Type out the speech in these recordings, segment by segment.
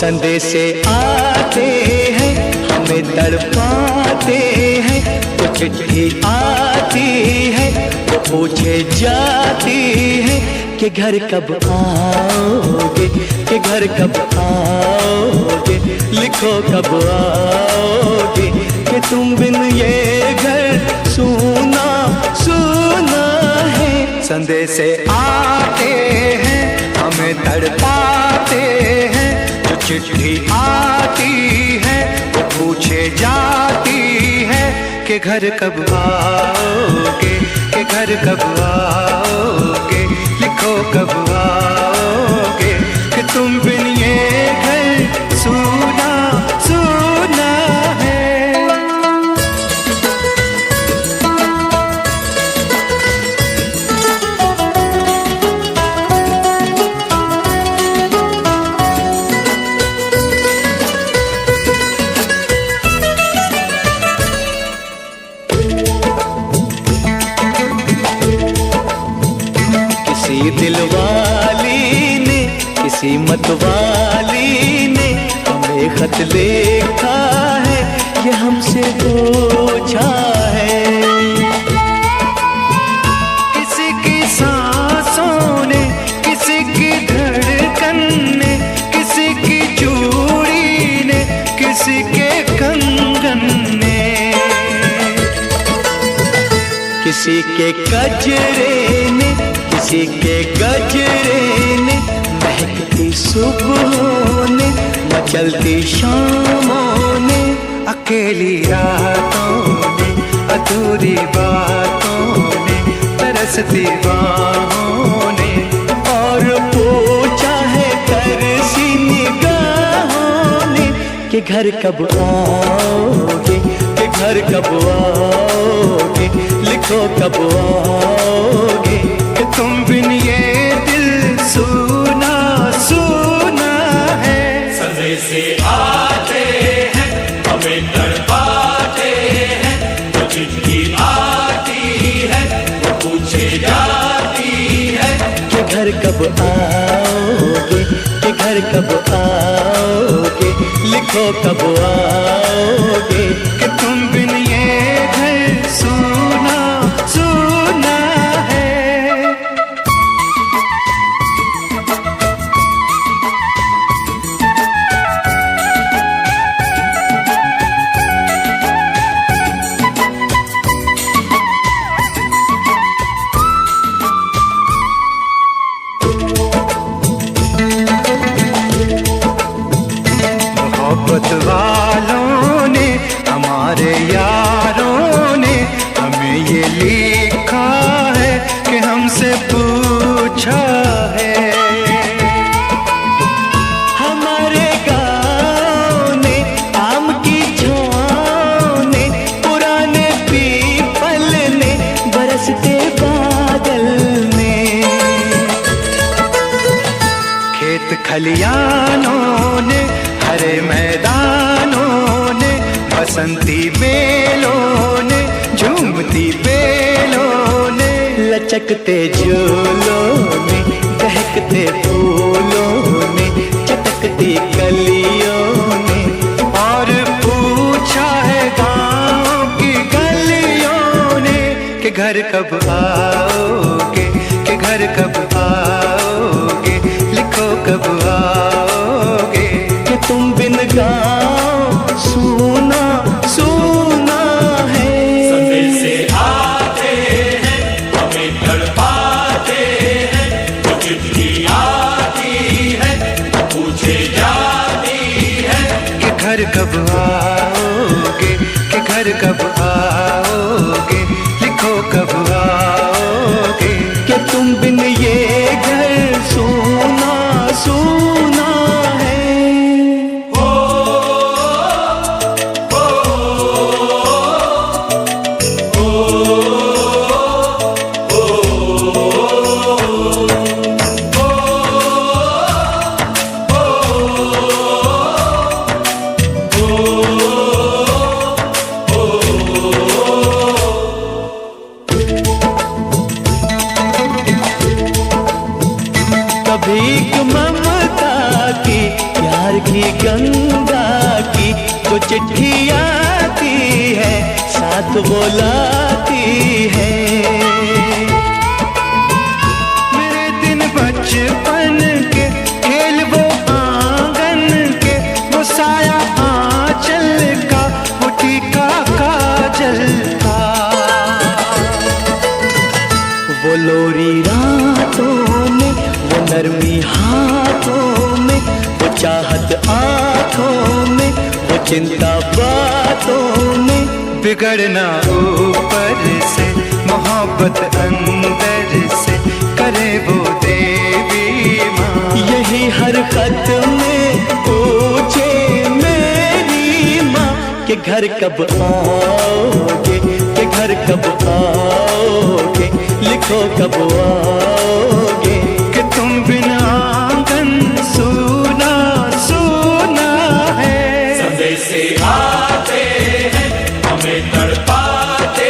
संदेशे आते हैं हमें तड़पाते हैं, तो चिट्ठी आती है तो पूछे जाती है कि घर कब आओगे, कि घर कब आओगे, लिखो कब आओगे, कि तुम बिन ये घर सूना सूना है। संदेशे आते हैं हमें तड़पाते हैं, जो चिट्ठी आती है वो पूछे जाती है कि घर कब आओगे, कि घर कब आओगे, लिखो कब आओगे, कि तुम बिन ये घर सूना सूना है। किसी दिलवाली ने, किसी मतवाली ने हमें खत लिखा है, ये हमसे पूछा है। किसी की सांसों ने, किसी की धड़कन ने, किसी की चूड़ी ने, किसी के कंगन ने, किसी के गजरे ने, किसी के गजरे ने, महकती सुबहों ने, मचलती शामों ने, अकेली रातों ने, अधूरी बातों ने, तरसती बाहों ने, और पूछा है तरसी निगाहों ने कि घर कब आओगे, कि घर कब आओगे, लिखो कब आओगे, कि तुम बिन ये दिल सूना सूना है। संदेशे आते हैं हमें तड़पाते हैं, तो चिट्ठी आती है वो पूछे जाती है कि घर कब आओगे, कि घर कब आओगे, लिखो कब आओगे, कि तुम बिन ये घर सूना सूना है। मोहब्बत वालों ने, हमारे यारों ने हमें ये लिखा है कि हमसे पूछा है। हमारे गाँव ने, आम की छाँव ने, पुराने पीपल ने, बरसते बादल ने, खेत खलियानों ने, हरे मैदानों ने, बसंती बेलों ने, झूमती बेलों ने, लचकते झूलों ने, दहकते फूलों ने, चटकती कलियों ने, और पूछा है गाँव की गलियों ने कि घर कब आओगे, कि घर कब आओगे, लिखो कब आओगे, कि तुम बिन गाँव सूना सूना है। संदेशे आते हैं हमें तड़पाते हैं, तो चिट्ठी आती है पूछे जाती है कि घर कब आओगे, कि घर कब आओगे, लिखो कब आओगे, कि तुम बिन ये घर सूना सूना है। ओ प्यार की गंगा की जो चिट्ठी आती है साथ वो लाती है। मेरे दिन बचपन के खेल वो आंगन के, वो साया आंचल का, वो टीका काजल का, वो लोरी रातों में, वो नरमी हाथों में, वो चाहत आँखों में, वो चिंता बातों में। बिगड़ना ऊपर से, मोहब्बत अंदर से, करे वो देवी माँ। यही हर खत में पूछे मेरी माँ कि घर कब आओगे, कि घर कब आओगे, लिखो कब आओगे। कि तुम बिना आंगन सूना सूना है। संदेश आते हैं हमें तड़पाते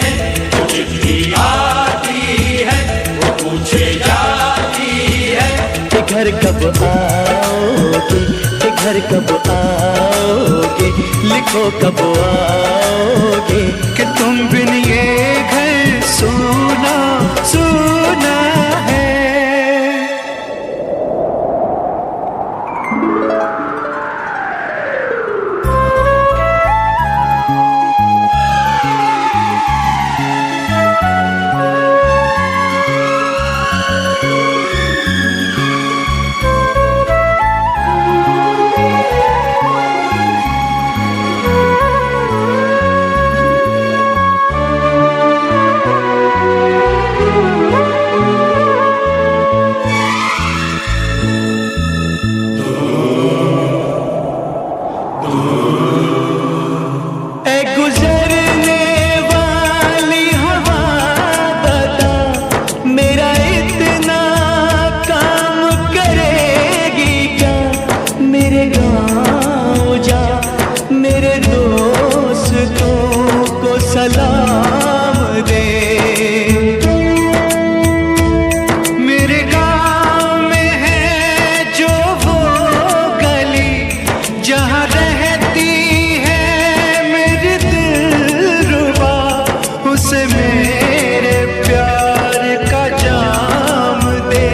हैं, जो चिट्ठी आती है वो पूछे जाती है कि घर कब आओगे, कि घर कब आओगे, लिखो कब आओगे। कि तुम बिन ये घर सूना सूना है। सलाम दे। मेरे गाँव में है जो वो गली जहाँ रहती है मेरी दिलरुबा, उसे मेरे प्यार का जाम दे,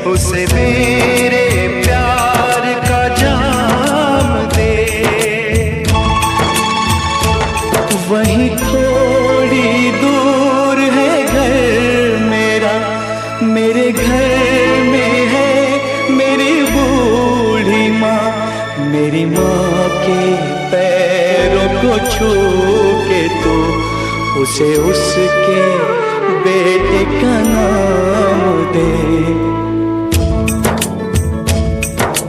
उसे मेरे प्यार का जाम दे। वहीं थोड़ी दूर है घर मेरा, मेरे घर में है मेरी बूढ़ी माँ। मेरी माँ के पैरों को छू के तो उसे उसके बेटे का नाम दे।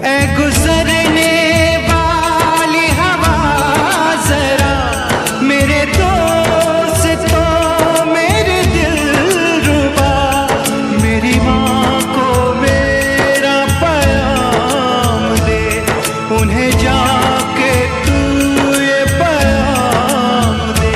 ऐ गुजरने वाली हवा जरा मेरे दोस्तों मेरे दिलरुबा, मेरी माँ को मेरा पैगाम दे, उन्हें जाके तू ये पैगाम दे।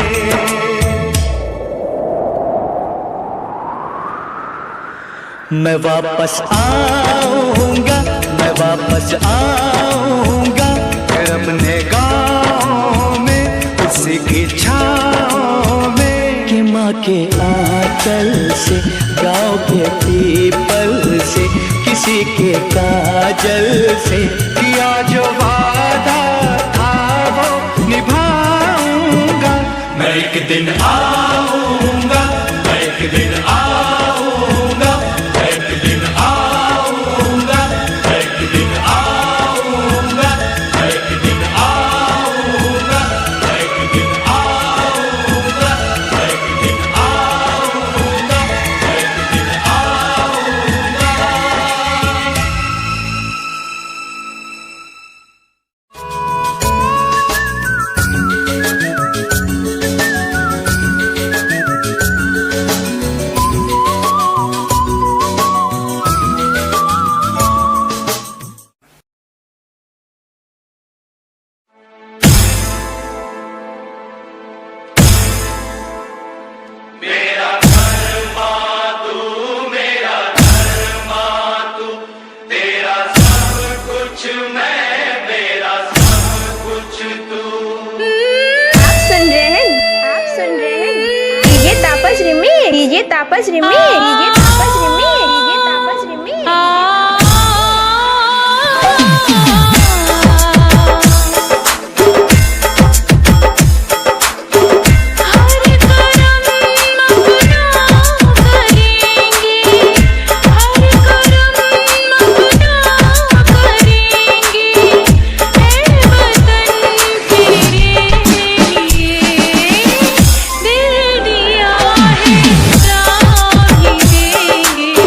मैं वापस आऊँगा, मैं वापस आऊँगा, फिर अपने गाँव में उसी की छाँव में। कि माँ के आंचल से, गाँव के पीपल से, किसी के काजल से, किया जो वादा था वो निभाऊंगा। मैं एक दिन आऊंगा, मैं एक दिन आऊंगा, मैं एक दिन आऊंगा, मैं एक दिन आऊंगा, मैं एक दिन आऊंगा, मैं एक दिन आऊंगा, मैं एक दिन आऊंगा, मैं एक दिन आऊंगा। तापस रिमी डीजे तापस रिमी डीजे तापस रिमी डीजे तापस रिमी दिल दिया है जान ही देंगे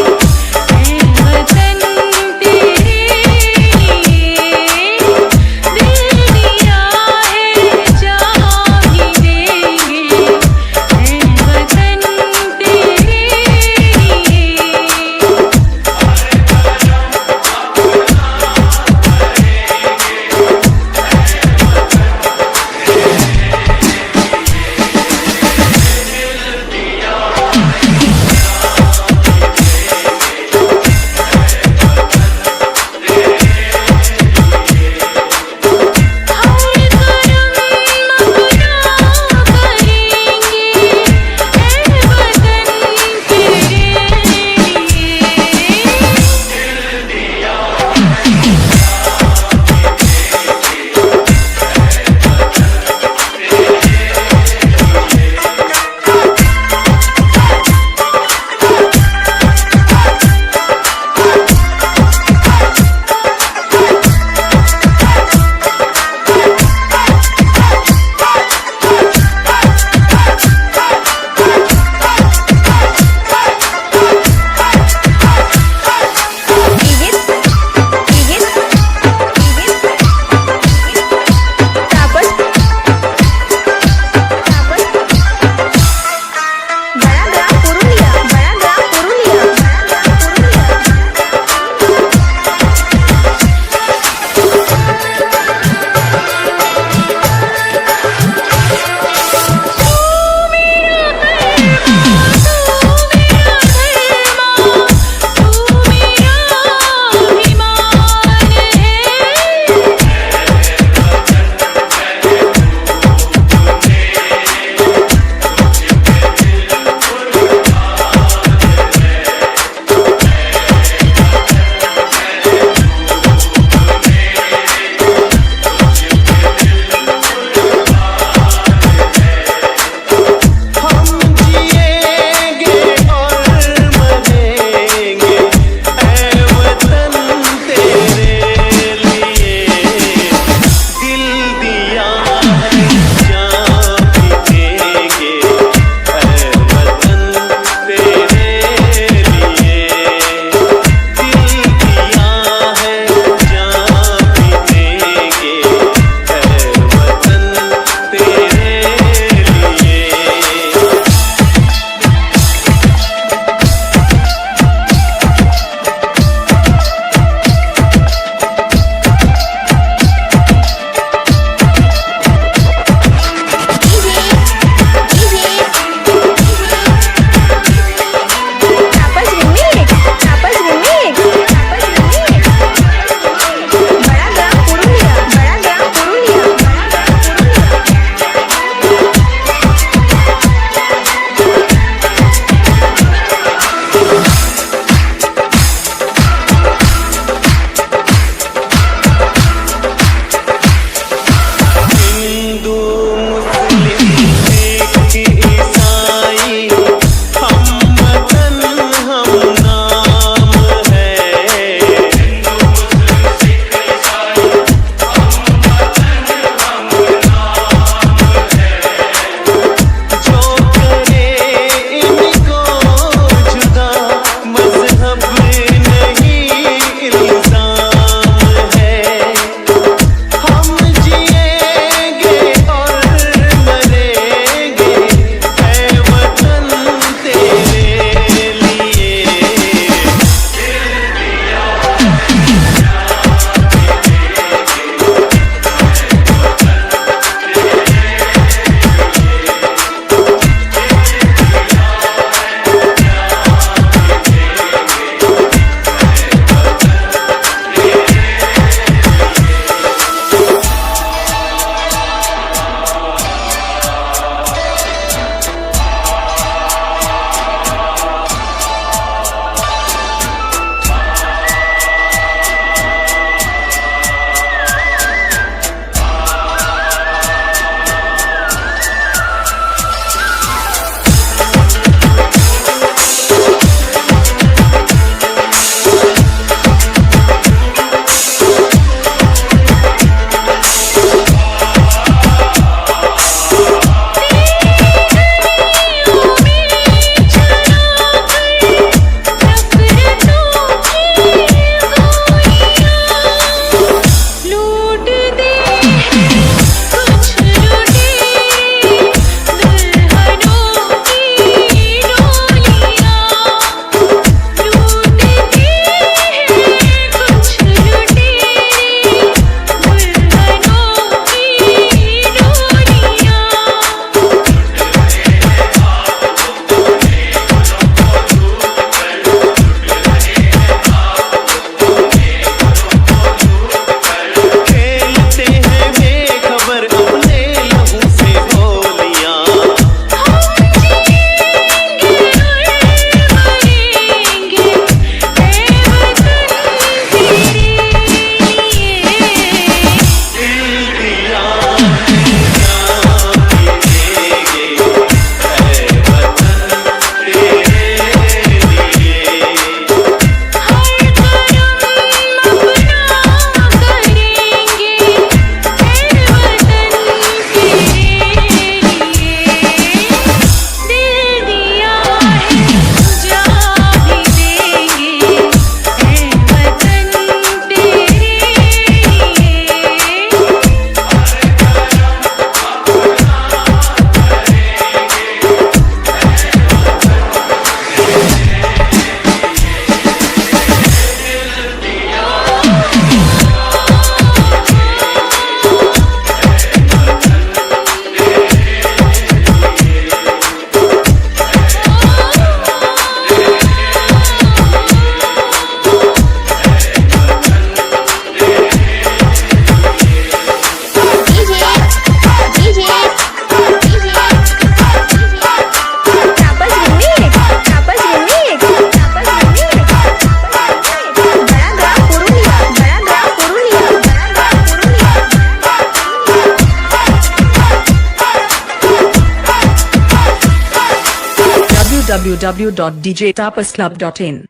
www.djtapasclub.in.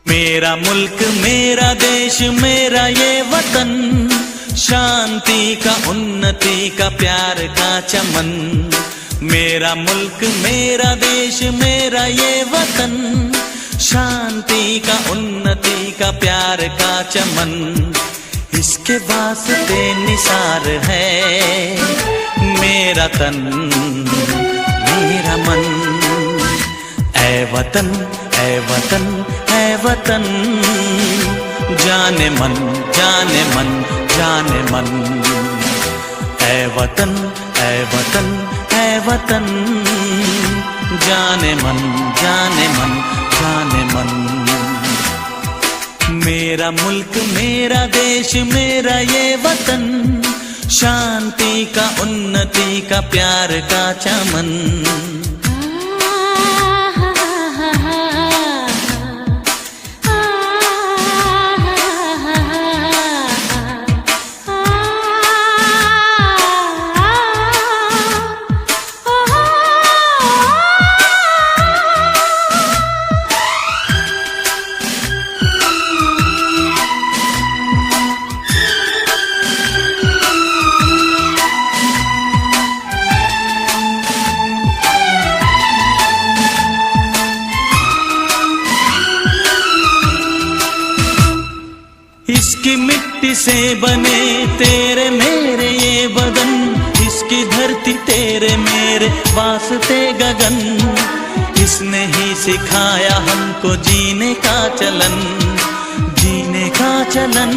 मेरा मुल्क मेरा देश मेरा ये वतन, शांति का उन्नति का प्यार का चमन। मेरा मुल्क मेरा देश मेरा ये वतन, शांति का उन्नति का प्यार का चमन। इसके वास्ते निसार है मेरा तन मेरा मन। ऐ वतन ऐ वतन ऐ वतन, जाने मन जाने मन जाने मन। ऐ वतन ऐ वतन ऐ वतन, जाने मन जाने मन जाने मन। मेरा मुल्क मेरा देश मेरा ये वतन, शांति का उन्नति का प्यार का चमन। इसकी मिट्टी से बने तेरे मेरे ये बदन, इसकी धरती तेरे मेरे वास्ते गगन। इसने ही सिखाया हमको जीने का चलन जीने का चलन।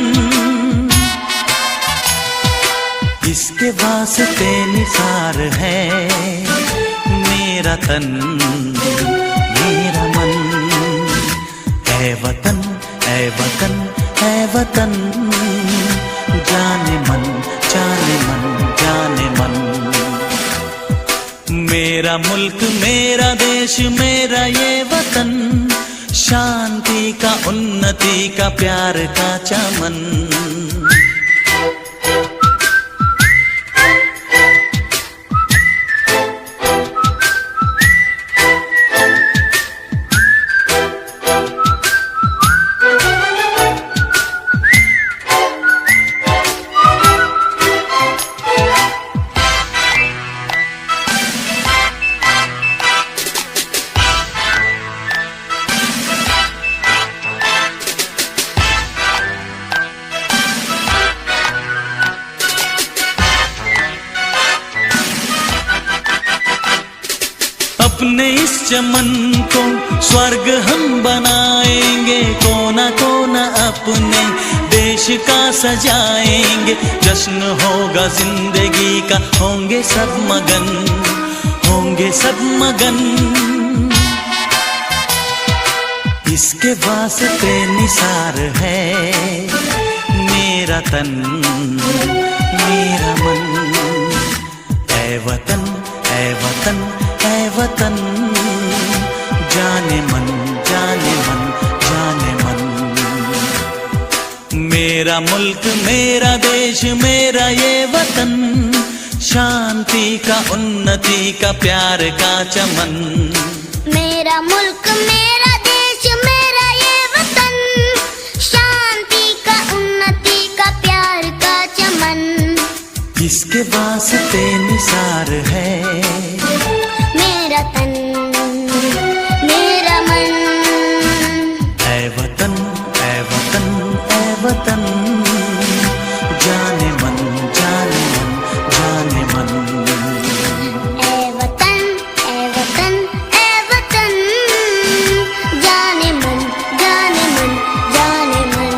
इसके वास्ते निसार है मेरा तन मेरा मन। ऐ वतन ऐ वतन ऐ वतन, जाने मन जाने मन जाने मन। मेरा मुल्क मेरा देश मेरा ये वतन, शांति का उन्नति का प्यार का चमन। अपने इस चमन को स्वर्ग हम बनाएंगे, कोना कोना अपने देश का सजाएंगे। जश्न होगा जिंदगी का, होंगे सब मगन होंगे सब मगन। इसके वास्ते निसार है मेरा तन मेरा मन। ऐ वतन ऐ वतन ऐ वतन, जाने मन जाने मन जाने मन। मेरा मुल्क मेरा देश मेरा ये वतन, शांति का उन्नति का प्यार का चमन। मेरा मुल्क मेरा देश मेरा ये वतन, शांति का उन्नति किसके वास्ते निसार है। मेरा तन मेरा मन, ऐ वतन ऐ वतन ऐ वतन, जाने मन जाने मन जाने मन। ऐ वतन ऐ वतन ऐ वतन, जाने मन जाने मन जाने मन।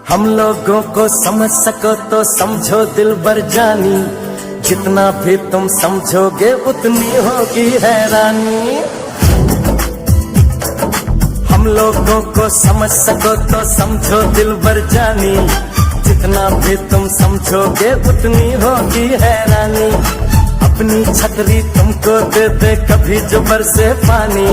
हम लोगों को समझ सको तो समझो दिलबर जानी, जितना भी तुम समझोगे उतनी होगी हैरानी। हम लोगों को समझ सको तो समझो दिलबर जानी, जितना भी तुम समझोगे उतनी होगी हैरानी। अपनी छतरी तुमको दे दे कभी जो बरसे पानी,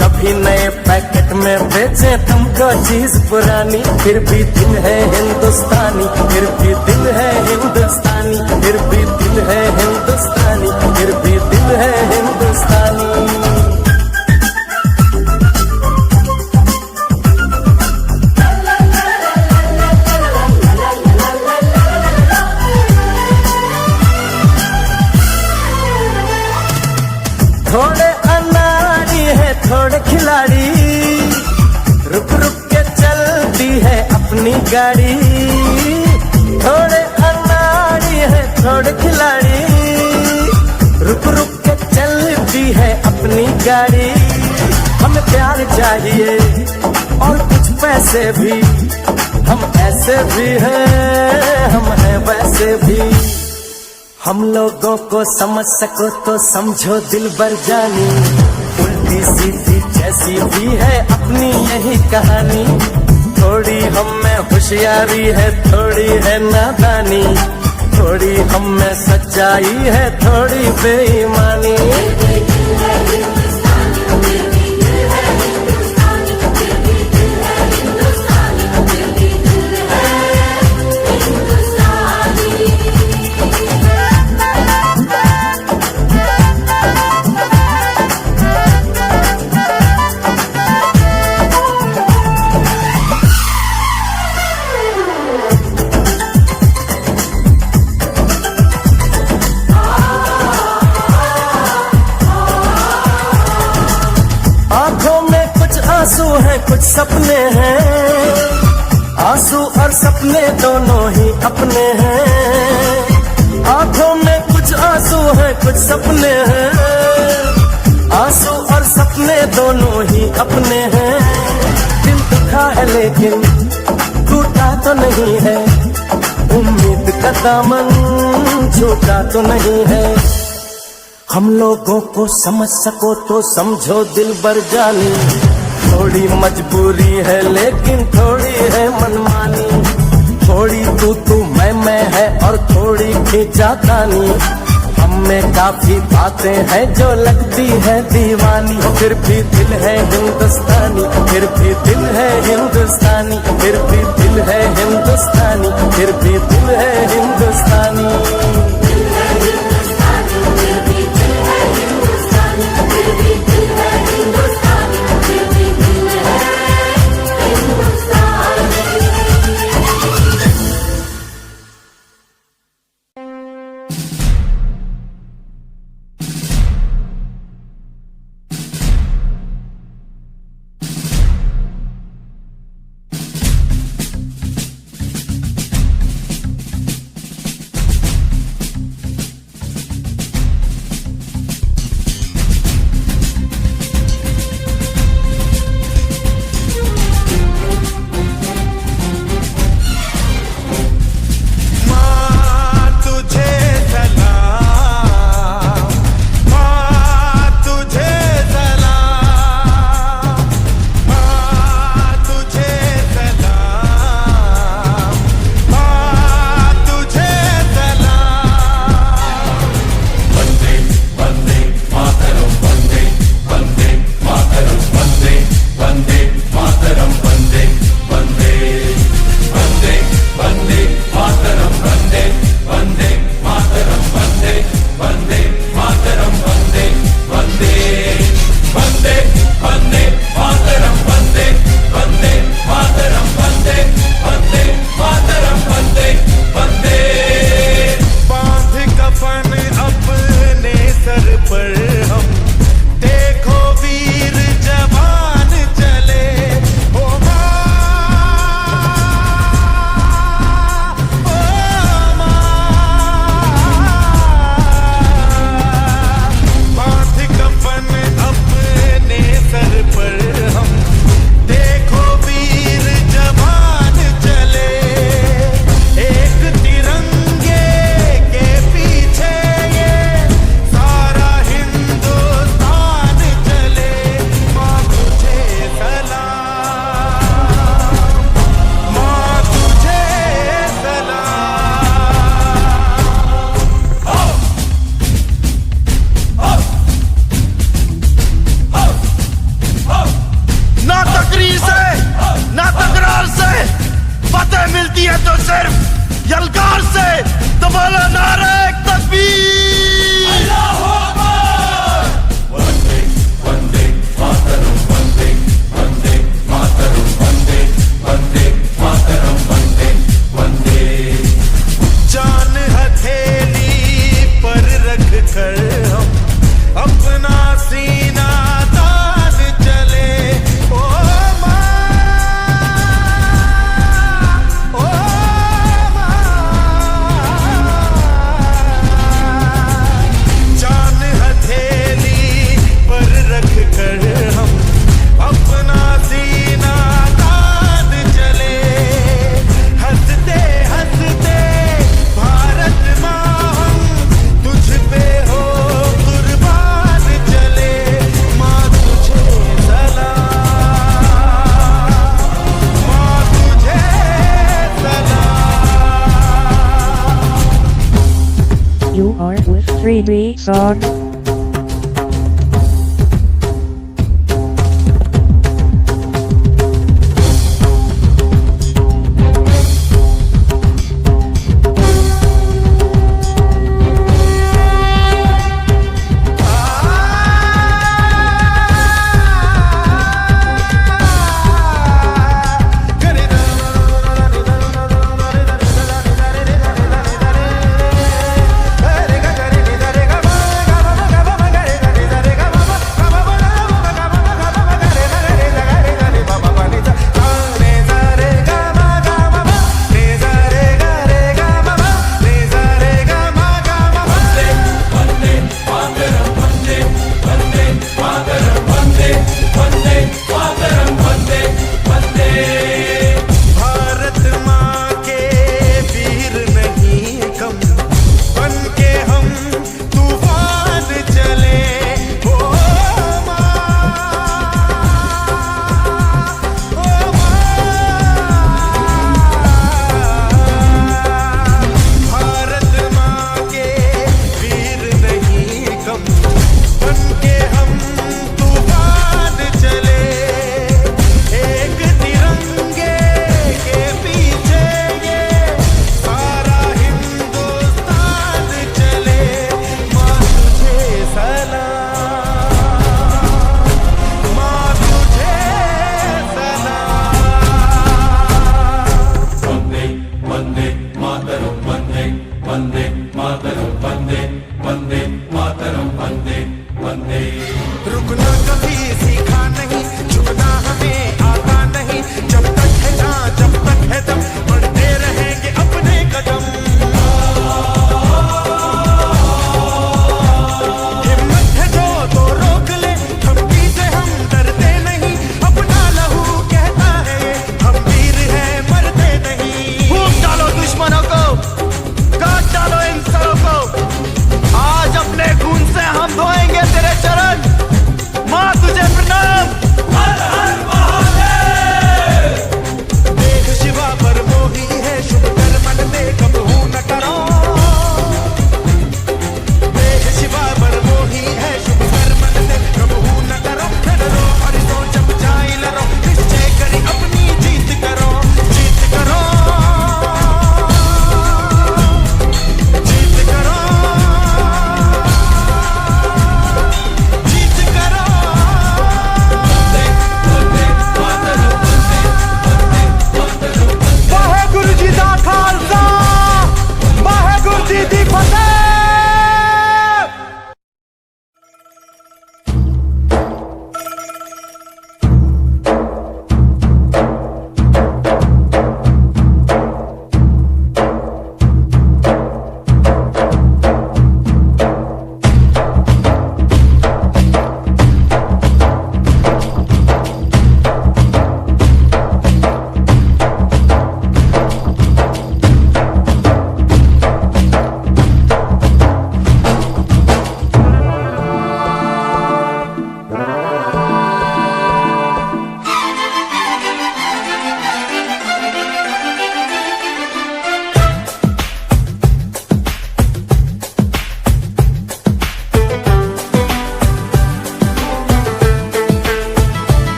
कभी नए पैकेट में बेचे तुमको चीज पुरानी। फिर भी दिल है हिंदुस्तानी, फिर भी दिल है हिंदुस्तानी, फिर भी दिल है हिंदुस्तानी, फिर भी दिल है हिंदुस्तानी। थोड़े अनाड़ी है थोड़े खिलाड़ी, रुक रुक के चलती है अपनी गाड़ी। थोड़े अनाड़ी है थोड़े खिलाड़ी, रुक रुक के चलती है अपनी गाड़ी। हमें प्यार चाहिए और कुछ पैसे भी, हम ऐसे भी हैं हम हैं वैसे भी। हम लोगों को समझ सको तो समझो दिलबर जानी, उल्टी सीधी जैसी भी है अपनी यही कहानी। थोड़ी हम में होशियारी है थोड़ी है नादानी, थोड़ी हम में सच्चाई है थोड़ी बेईमानी। आंसू हैं कुछ सपने हैं, आंसू और सपने दोनों ही अपने हैं। आंखों में कुछ आंसू हैं कुछ सपने हैं, आंसू और सपने दोनों ही अपने हैं। दिल दुखा है लेकिन टूटा तो नहीं है, उम्मीद का दामन छूटा तो नहीं है। हम लोगों को समझ सको तो समझो दिलबर जानी, थोड़ी मजबूरी है लेकिन थोड़ी है मनमानी। थोड़ी तू मैं है और थोड़ी खींचातानी, हम में काफी बातें हैं जो लगती है दीवानी। फिर भी दिल है हिंदुस्तानी, फिर भी दिल है हिंदुस्तानी, फिर भी दिल है हिंदुस्तानी, फिर भी दिल है हिंदुस्तानी। वंदे वंदे मातरम वंदे वंदे मातरम वंदे वंदे मातरम वंदे वंदे। बांध कफन अपने सर पर हम, देखो वीर जवान चले। ओ माँ, ओ माँ, बांध कफन अपने सर पर हम, देखो वीर जवान चले। एक तिरंगे के पीछे ये सारा हिंदुस्तान चले। माँ तुझे सलाम, माँ तुझे सलाम। ना तकरीर से ना तकरार से फतेह मिलती है तो सिर्फ यलकार से। तो बोलो नारे तकबीर। वंदे वंदे मातरम वंदे वंदे मातरम वंदे वंदे मातरम वंदे वंदे। जान हथेली पर रख कर हम अपना सीना तान चले। ओ माँ, ओ माँ, जान हथेली पर रख कर हम अपना सीना तान चले। हंसते हंसते भारत माँ हम तुझ पे हो कुर्बान चले। माँ तुझे सलाम, माँ तुझे सलाम। You are with 3D song. Bharat माँ के वीर नहीं कम, बन के हम तूफान चले। ओ माँ, ओ माँ, भारत माँ के वीर नहीं कम, बन के हम तूफान चले। एक तिरंगे के पीछे ये सारा हिंदुस्तान चले। माँ तुझे सलाम, माँ तुझे सलाम। वंदे वंदे मातरम वंदे वंदे मातरम वंदे वंदे मातरम वंदे वंदे। रुकना कभी सीखा नहीं, झुकना हमें आता नहीं। जब तक है जान, जब तक है दम, बढ़ते रहेंगे अपने कदम। हिम्मत है जो तो रोक ले, धमकी से हम डरते नहीं। अपना लहू कहता है हम वीर हैं, मरते नहीं। फूंक डालो दुश्मनों को, काट डालो इन सरों को। आज अपने खून से हम धोएंगे तेरे चरण। माँ तुझे प्रणाम। हर हर महादेव।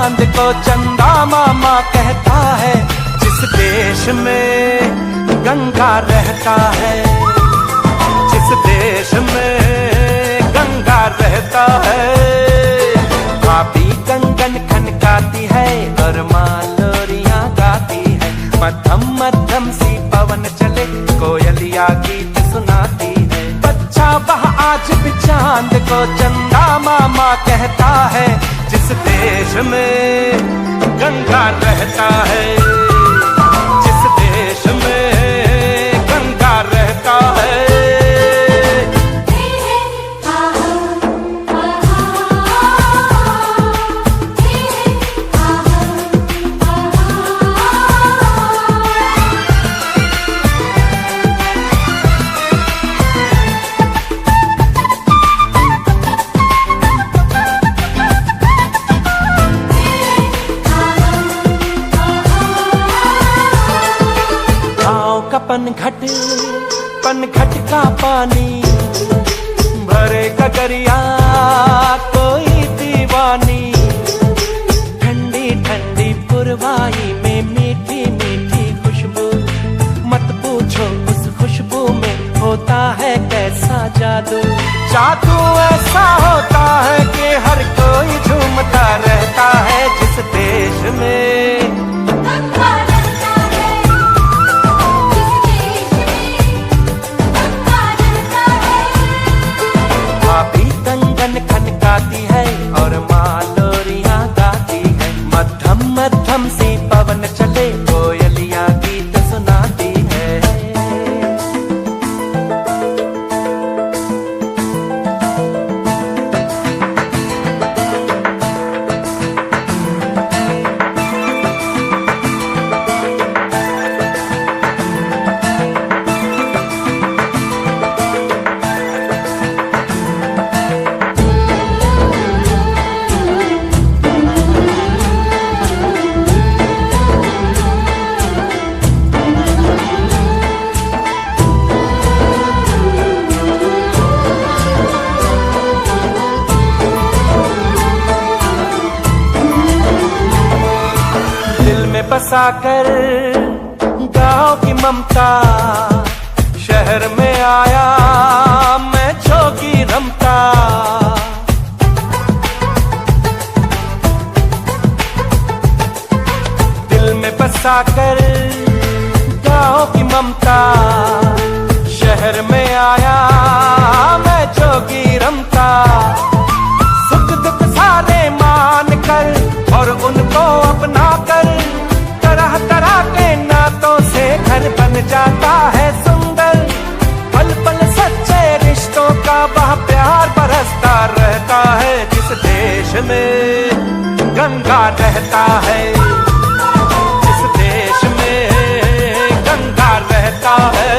चांद को चंदा मामा कहता है, जिस देश में गंगा रहता है, जिस देश में गंगा रहता है। भाभी कंगन खनकाती है और माँ लोरियां गाती है, मध्यम मध्यम सी पवन चले कोयलिया गीत सुनाती है। बच्चा वह आज भी चांद को चंदा मामा कहता है, जिस देश में गंगा रहता है, जिस देश में गंगा रहता है। पनघट का पानी भरे गगरिया कोई दीवानी, ठंडी ठंडी पुरवाई में मीठी मीठी खुशबू, मत पूछो उस खुशबू में होता है कैसा जादू। जादू ऐसा होता है कि हर कोई झूमता रहता है, जिस देश में खनकाती है और माँ लोरियां गाती है, मध्यम मध्यम सी पवन चले कोयलियां गीत सुनाती है। बसाकर गाँव की ममता, शहर में आया मैं जोगी रमता। दिल में बसाकर गाँव की ममता, शहर में आया मैं जोगी रमता। सुख दुख सारे मान कर और उनको अपना कर, तरह तरह के नातों से घर बन जाता है सुंदर। पल पल सच्चे रिश्तों का वह प्यार बरसता रहता है, जिस देश में गंगा रहता है, जिस देश में गंगा रहता है।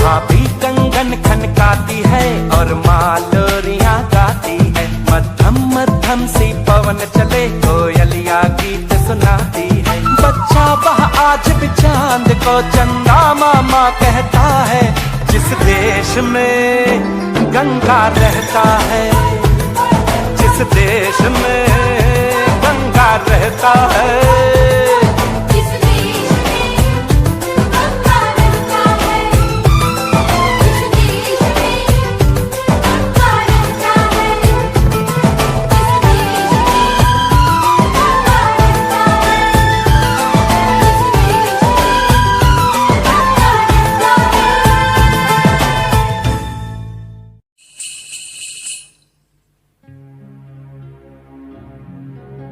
भाभी कंगन खनकाती है और माँ लोरियां गाती है, मध्यम मध्यम सी पवन चले कोयलिया गीत सुनाती है। बच्चा वह आज भी चांद को चंदा मामा कहता है, जिस देश में गंगा रहता है, जिस देश में गंगा रहता है।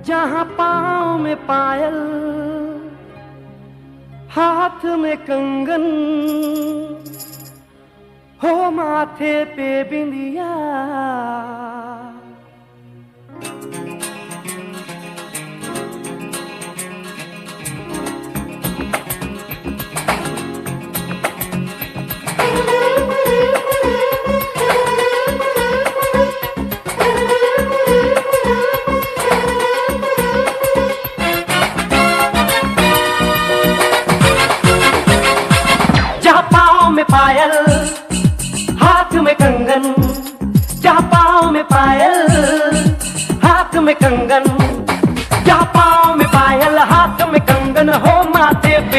जहाँ पाँव में पायल, हाथ में कंगन, हो माथे पे बिंदिया, पायल, हाथ में कंगन, जहाँ पाँव में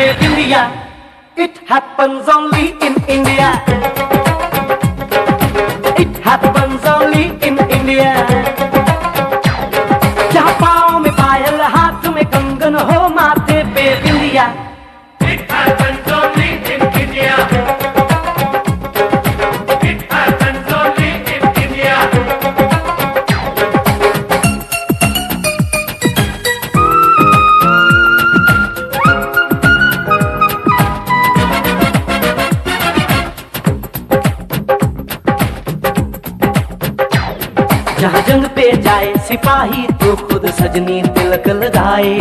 बेबिंदिया। It happens only in India. It happens only in India. जहाँ पाँव में पायल, हाथ में कंगन हो, माथे पे बिंदिया। It happens only in India. It happens only in India. जहाँ जंग पे जाए सिपाही तो खुद सजनी तिलक लगाए।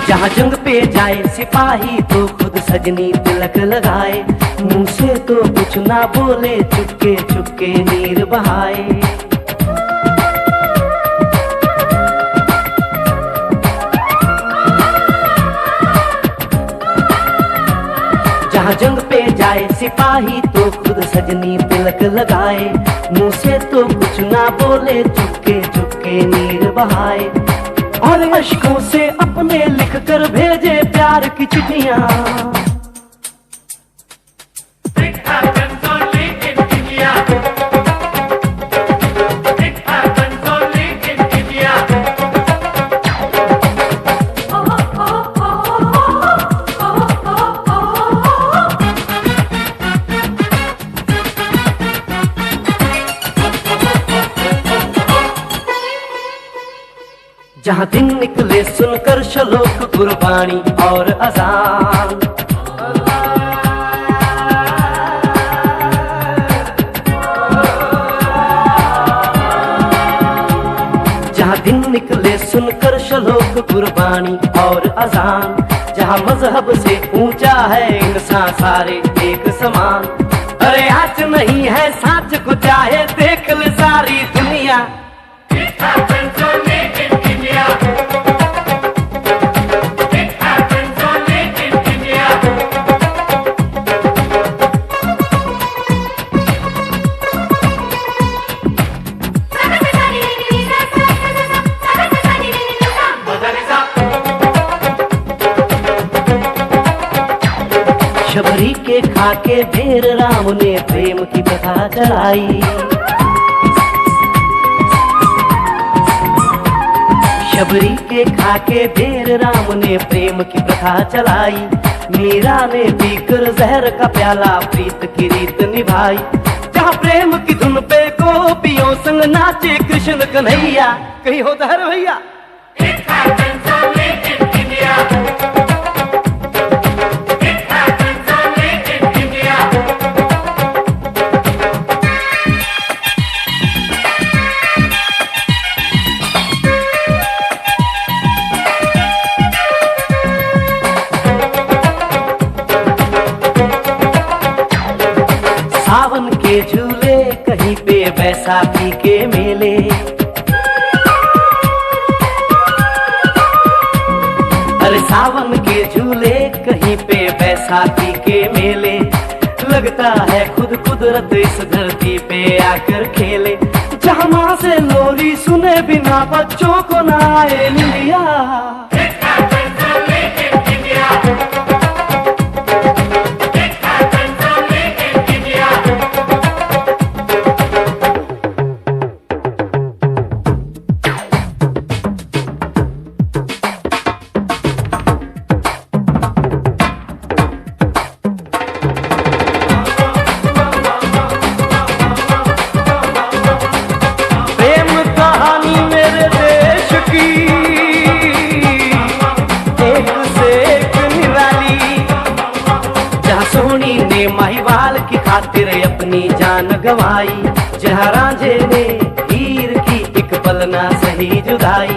जहाँ जंग पे जाए सिपाही तो खुद सजनी तिलक लगाए। मुंह से तो कुछ ना बोले, चुपके चुपके नीर बहाए। जहाँ जंग पे जाए सिपाही तो खुद सजनी तिलक लगाए। मुंह से तो कुछ ना बोले, चुपके चुपके नीर बहाए। और अश्कों से अपने लिख कर भेजे प्यार की चिट्ठियां। It happens only in India. It happens only in India. जहाँ दिन निकले सुनकर श्लोक गुरबाणी और अजान। जहाँ दिन निकले सुनकर श्लोक गुरबाणी और अजान। जहाँ मजहब से ऊंचा है इंसान सारे एक समान। अरे आज नहीं है साच को चाहे देख ले सारी दुनिया। It happens only in India. It happens only in India. Shabari के खाके भेर राम ने प्रेम की कथा चलाई। शबरी के खाके भेर राम ने प्रेम की प्रथा चलाई। मीरा ने पीकर जहर का प्याला प्रीत की रीत निभाई। जहाँ प्रेम की धुन पे गोपियों संग नाचे कृष्ण कन्हैया। कहीं होता है रे भैया। It happens only in India. It happens only in India. सावन के झूले कहीं पे बैसाखी के मेले। अरे सावन के झूले कहीं पे बैसाखी के मेले। लगता है खुद कुदरत इस धरती पे आकर खेले। जहाँ माँ से लोरी सुने बिना बच्चों को ना आए निंदिया। It happens only in India. It happens only in India. प्रेम कहानी मेरे देश की एक से एक निराली। जहाँ सोनी ने महिवाल की खातिर अपनी जान गंवाई। जहाँ रांझे ने हीर की एक पल ना सही जुदाई।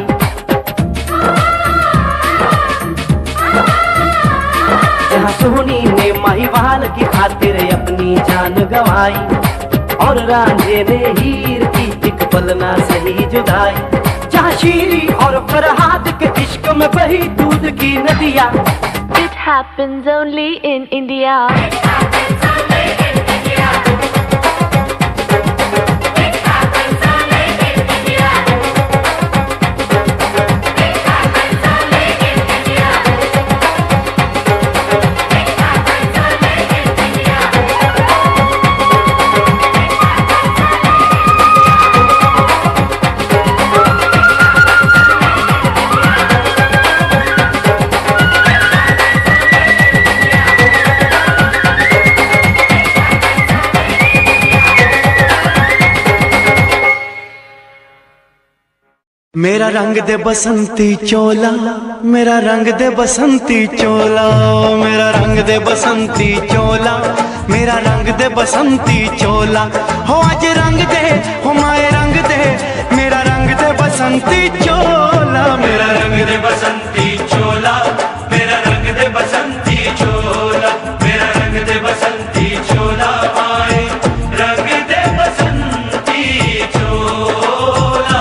जहाँ सोनी ने महिवाल की खातिर अपनी जान गंवाई। और रांझे ने हीर की एक पल ना सही जुदाई। जहाँ शीरी और फरहाद के इश्क में बही दूध की नदियाँ। It happens only in India. It happens only in India. It happens only in India. It मेरा रंग दे बसंती चोला, मेरा रंग दे बसंती चोला, मेरा रंग दे बसंती चोला, मेरा रंग दे बसंती चोला। हो आज रंग दे, हो माए रंग दे, मेरा रंग दे बसंती चोला, मेरा रंग दे बसंती चोला, मेरा रंग दे बसंती चोला, मेरा रंग दे बसंती चोला, माए रंग दे बसंती चोला।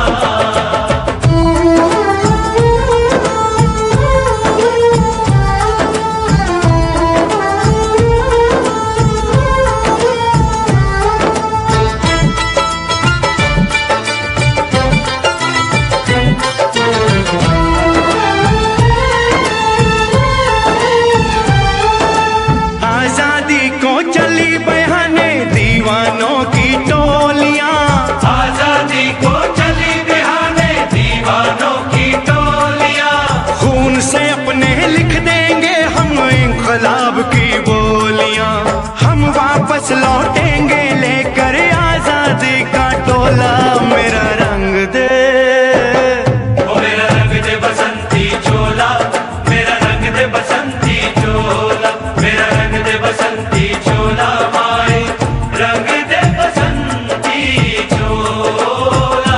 आजादी को चली बहाने दीवानों की टोलियां, आजादी को चली बहाने दीवानों की टोलियां। खून से अपने लिख देंगे हम इंकलाब की बोलियां, हम वापस लौटेंगे लेकर आजादी का टोला। मेरा रंग दे, ओ मेरा रंग दे बसंती चोला, मेरा रंग दे बसंती चोला, मेरा रंग दे बसंती चोला, माए रंग दे बसंती चोला।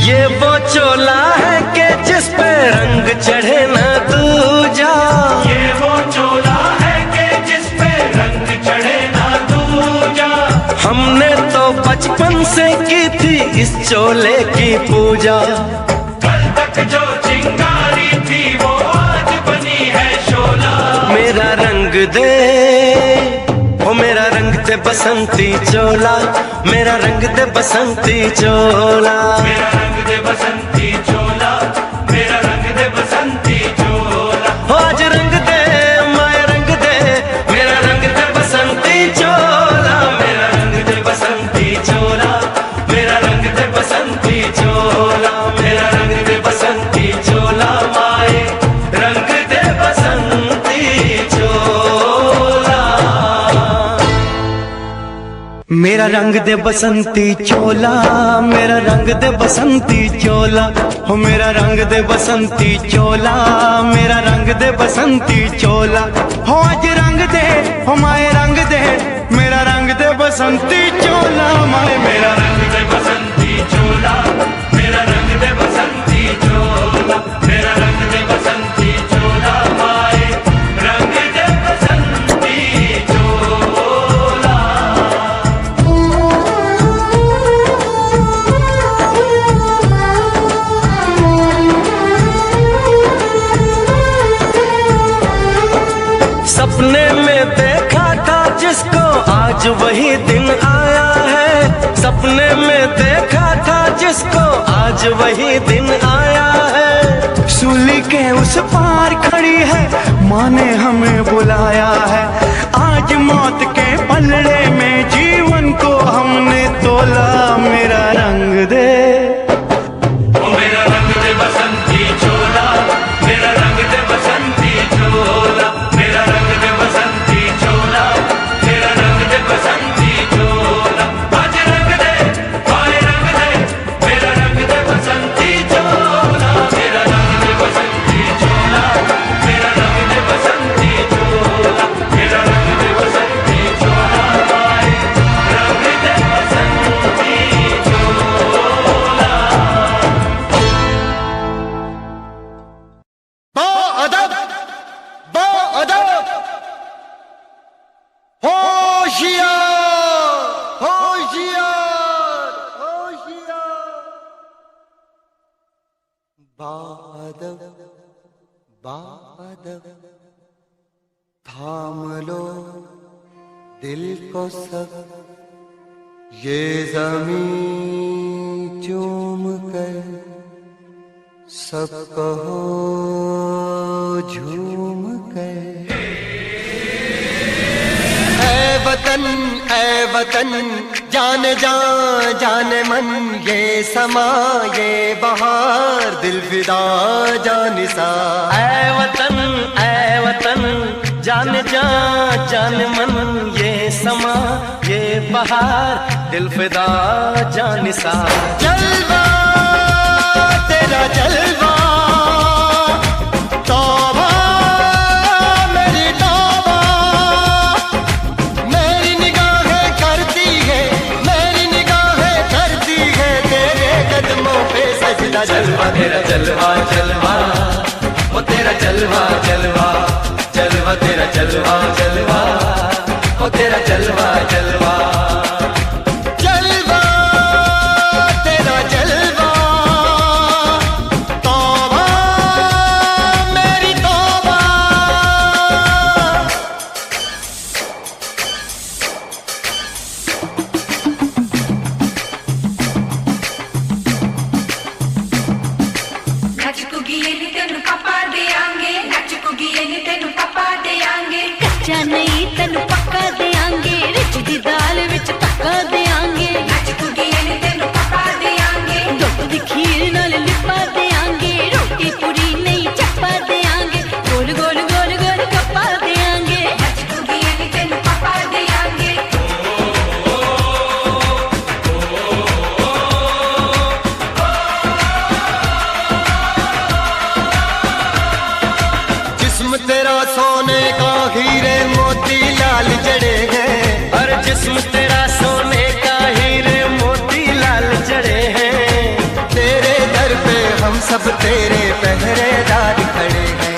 ये वो चोला है कि जिस पे रंग चढ़े ना दूजा, ये वो चोला है कि जिस पे रंग चढ़े ना दूजा। हमने तो बचपन से की थी इस चोले की पूजा, कल तक जो चिंगारी थी वो आज बनी है शोला। मेरा रंग दे, ओ मेरा रंग दे बसंती चोला, मेरा रंग दे बसंती चोला, मेरा रंग दे बसंती चोला, मेरा रंग दे बसंती चोला। हो आज रंग दे, माए रंग दे, मेरा रंग दे बसंती चोला, मेरा रंग दे बसंती चोला, मेरा रंग दे बसंती चोला, मेरा रंग दे बसंती चोला, माए रंग दे बसंती चोला। मेरा रंग दे बसंती चोला, मेरा रंग दे बसंती चोला, हो मेरा रंग दे बसंती चोला, मेरा रंग दे बसंती चोला। हो आज रंग दे, हो माए रंग दे, मेरा रंग दे बसंती चोला, माए मेरा रंग दे बसंती चोला, मेरा रंग दे बसंती चोला, मेरा रंग दे बसंती चोला, माए रंग दे बसंती चोला। सपने में देखा था जिसको आज वही दिन आया है, सपने में देखा था जिसको आज वही दिन आया है। सूली के उस पार खड़ी है, माँ ने हमें बुलाया है। आज मौत के पलड़े में जीवन को हमने तोला। मेरा रंग दे, ओ मेरा रंग दे बसंती चोला, मेरा रंग दे बसंती चोला, मेरा रंग दे बसंती चोला, मेरा रंग दे बसंती चोला। आज रंग दे, माए रंग दे, मेरा रंग दे बसंती चोला, मेरा रंग दे बसंती चोला, मेरा रंग दे बसंती चोला, मेरा रंग दे बसंती चोला, माए रंग दे बसंती चोला। अदब, अदब, होशियार, होशियार, होशियार। बादब, बादब, थाम लो दिल को सब, ये ज़मीं चूम कर सब कहो झूम कर। ऐ वतन जाने जा जाने मन, ये समा ये बहार दिल फिदा जानिसा। ऐ वतन जाने जा जाने मन, ये समा ये बहार दिल फिदा जानिसा। जलवा तेरा जलवा, तौबा मेरी तौबा, मेरी निगाहें करती है, मेरी निगाहें करती है तेरे कदमों पे सजदा। जलवा तेरा जलवा जलवा, वो तेरा जलवा जलवा, जलवा तेरा जलवा जलवा, वो तेरा जलवा जलवा। जलवा तेरा जलवा, तौबा मेरी तौबा। नचकुगी तेनु पापा देंगे, नचकुगी तेनु पापा देंगे। कच्चा नहीं तेनु पक्का देंगे, रिच दी दाल विच तक्का देंगे। नचकुगी तेनु पापा देंगे, दुध दी खीर नाल लिपा देंगे। रोटी पूरी नहीं चप्पा देंगे, गोल गोल गोल गोल कप्पा देंगे। नचकुगी तेनु पापा देंगे। जिस्म तेरा सोने का हीरे मोती लाल जड़े हैं, और जिस्म तेरा सोने का हीरे मोती लाल जड़े हैं। तेरे दर पे हम सब तेरे पहरेदार खड़े हैं।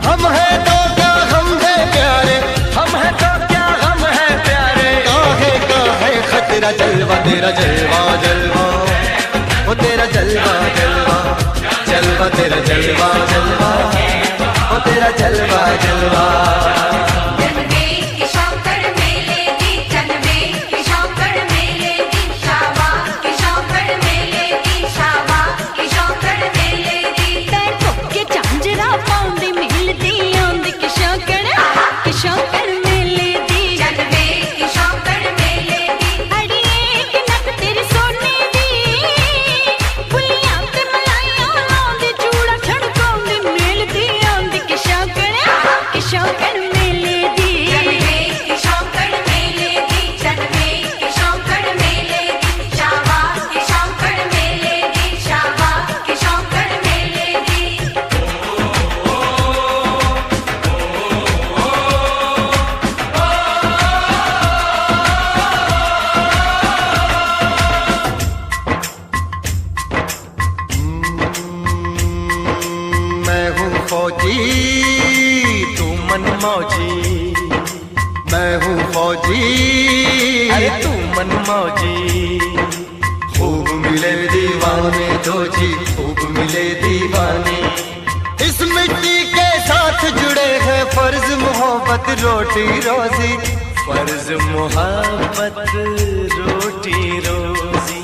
हम हैं तो क्या हम हैं प्यारे, हम है तो क्या हम है प्यारे। काहे का है खतरा। जलवा तेरा जलवा जलवा, वो तेरा जलवा जलवा, जलवा तेरा जलवा जलवा, वो तेरा जलवा जलवा। जनवे की शौकड़ मेले दी, जनवे की शौकड़ मेले दी, शावा की शौकड़ मेले दी, शावा की शौकड़ मेले दी। पैर ठोके झांझरा पाउंदी मिलदी आंदी की शौकड़ मेले दी। जनवे की शौकड़ मेले दी, अड़िए की नक तेरी सोने दी, फुलियां ते मलाइयां लाउंदी, चूड़ा छड़काउंदी मिलदी आंदी की शौकड़ मेले दी। जनवे की शौकड़ मेले दी, जनवे की शौकड़ मेले दी, शावा की शौकड़ मेले दी, शावा की शौकड़ मेले दी। मैं हूँ फौजी, तू मन मौजी, मैं हूँ फौजी, अरे तू मन मौजी। खूब मिले दीवाने दो जी, खूब मिले दीवाने। इस मिट्टी के साथ जुड़े हैं फर्ज मोहब्बत रोटी रोजी। फर्ज मोहब्बत रोटी रोजी।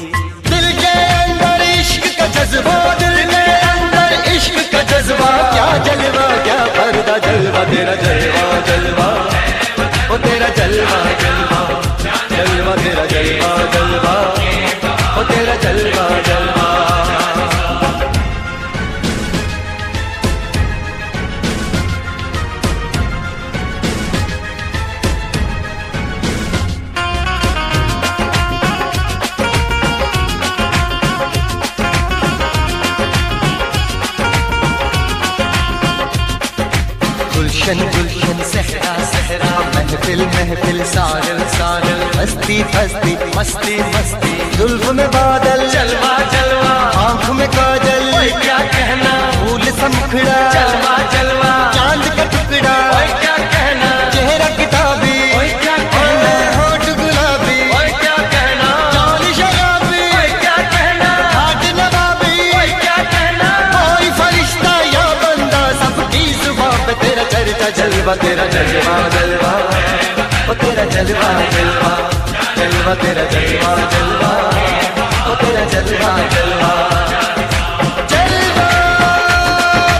दिल के अंदर इश्क का जज्बा, दिल के अंदर इश्क का जज्बा। क्या जलवा क्या पर्दा, जलवा तेरा जलवा जलवा, वो तेरा जलवा जलवा, जलवा तेरा जलवा जलवा, वो तेरा जलवा जलवा। गुलशन गुलशन सहरा सहरा, महफिल महफिल साहिल साहिल, मस्ती मस्ती मस्ती मस्ती, जुल्फ में बादल, जलवा जलवा, आँख में काजल, ओए क्या कहना, फूल समखड़ा, जलवा जलवा, चांद का टुकड़ा, ओए क्या कहना, चेहरा किताबी, ओए क्या कहना, होठ गुलाबी, ओए क्या कहना, चाल शराबी, ओए क्या कहना, हाथ नवाबी, ओए क्या कहना। कोई फरिश्ता या बंदा, सबकी जुबान पे तेरा चर्चा। जलवा तेरा जलवा जलवा, वो तेरा जलवा जलवा, जलवा तेरा जलवा जलवा, वो तेरा जलवा जलवा, जलवा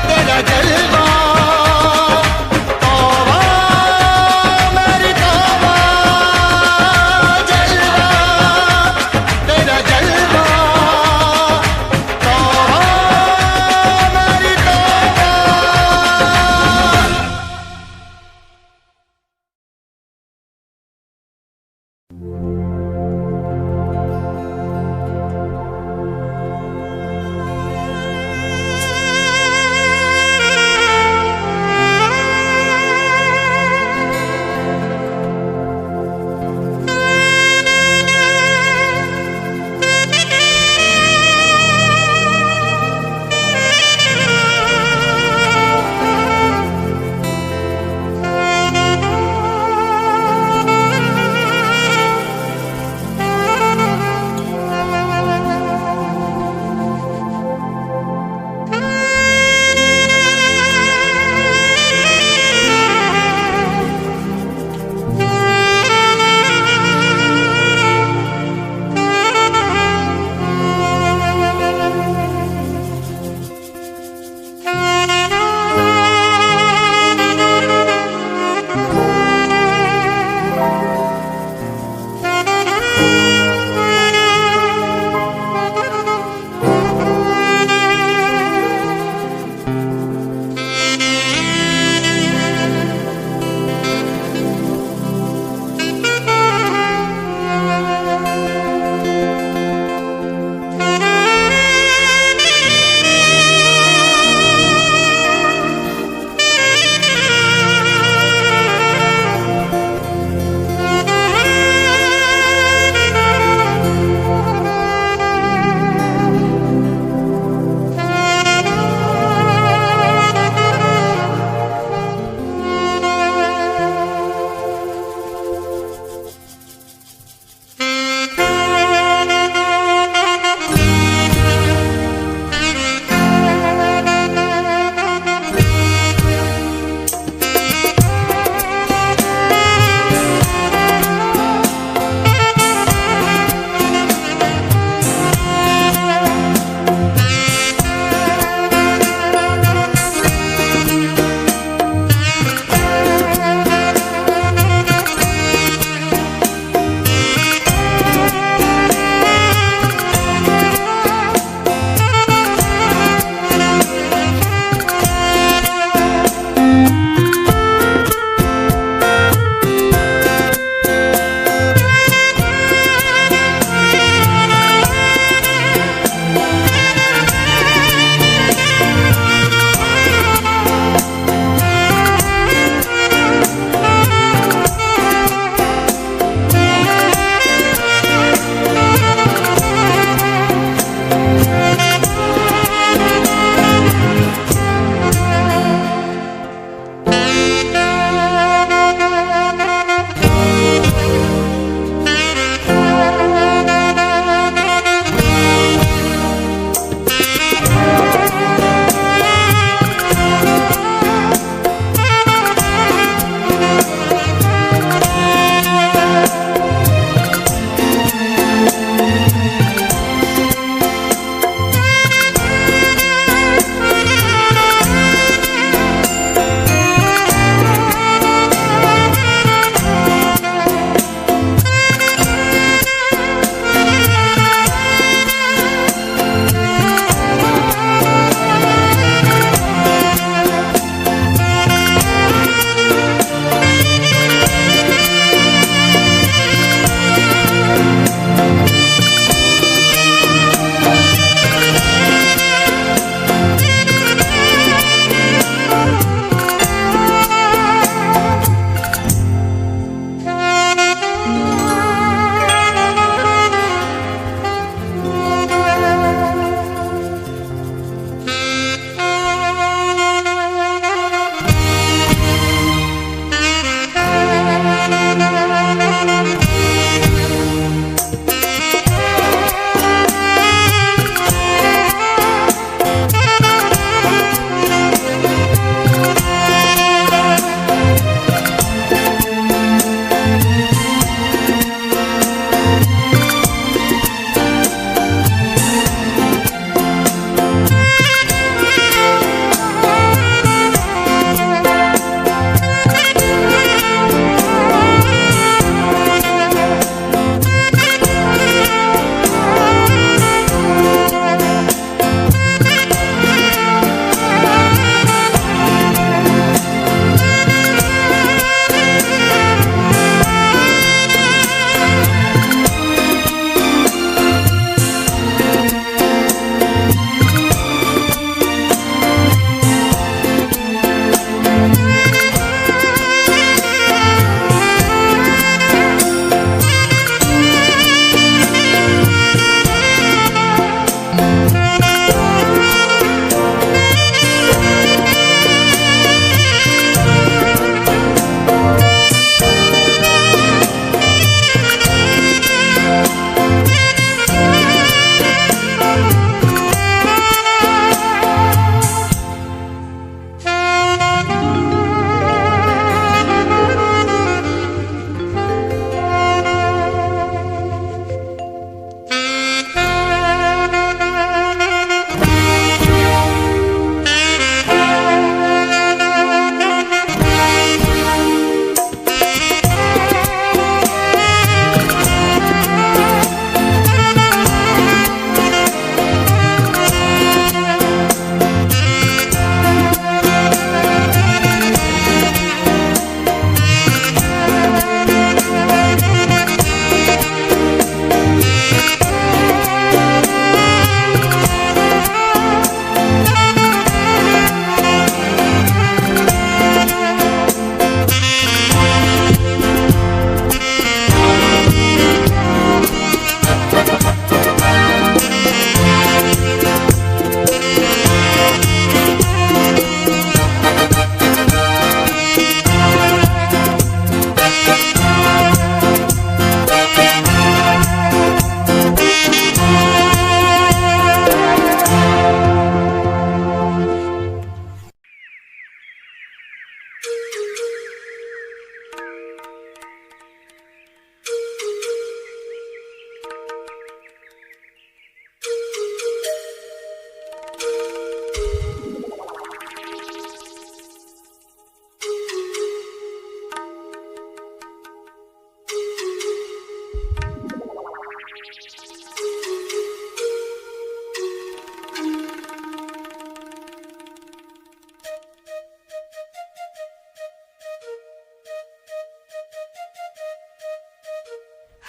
तेरा जलवा।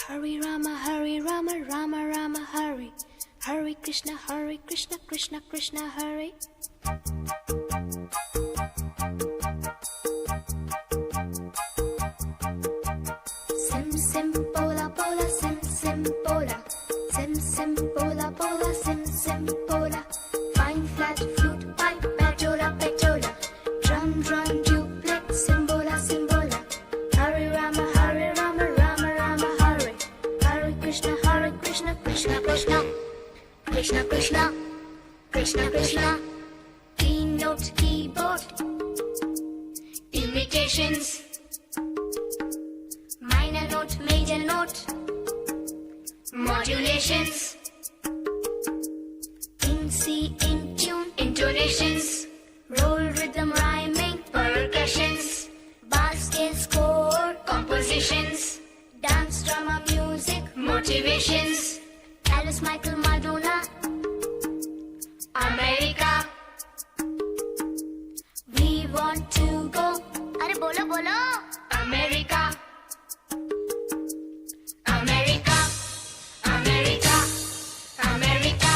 Hare Rama, Rama Rama, Hare. Hare Krishna, Krishna Krishna, Hare. Sim sim pola pola, sim sim pola. Sim sim pola pola, sim sim pola. Fine flat flute, pipe, petola petola. Drum drum duplex, simbola simbola. Hare Rama, Rama Rama, Hare. Hare Krishna, Krishna Krishna. Krishna Krishna, Krishna Krishna. Keynote, keyboard. Imitations. Minor note, major note. Modulations. In C, in tune, intonations. Roll rhythm, rhyming, percussions. Bar scale, score, compositions. Dance, drama, music, motivations. Alice, Michael, Madonna. America. We want to go. अरे बोलो बोलो. America. America. America. America.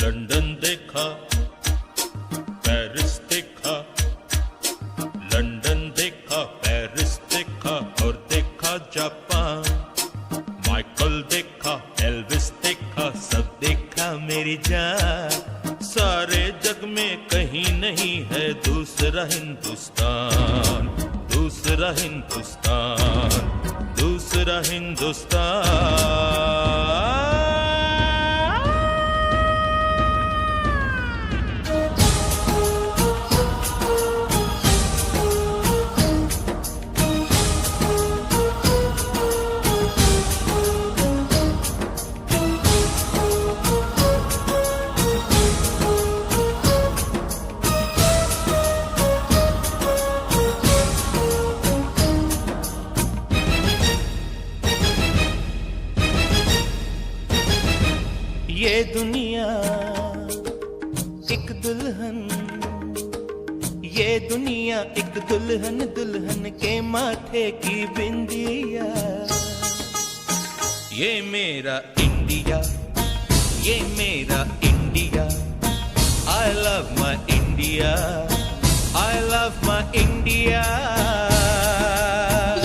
London देखा, Paris देखा, London देखा, Paris देखा और देखा Japan. Michael देखा, एल्विस देखा, सब देखा मेरी जान। सारे जग में कहीं नहीं है दूसरा हिंदुस्तान, दूसरा हिंदुस्तान, दूसरा हिंदुस्तान। ये दुनिया एक दुल्हन, ये दुनिया एक दुल्हन, दुल्हन के माथे की बिंदिया। ये मेरा इंडिया, ये मेरा India. I love my India, I love my India।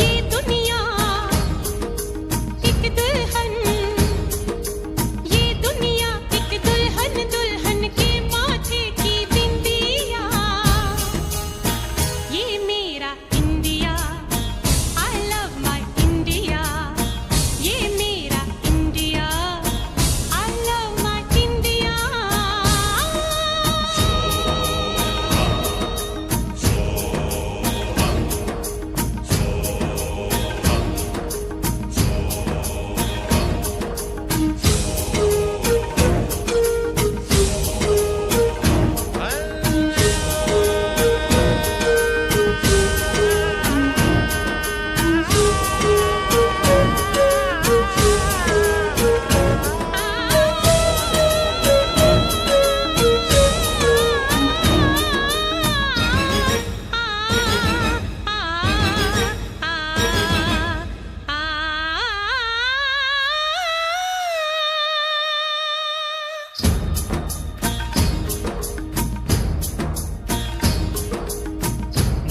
ये दुनिया एक दुल्हन, ये दुनिया एक दुल्हन, दुल्हन के माथे की बिंदिया। ये मेरा India, I love my India। ये मेरा India, I love my India।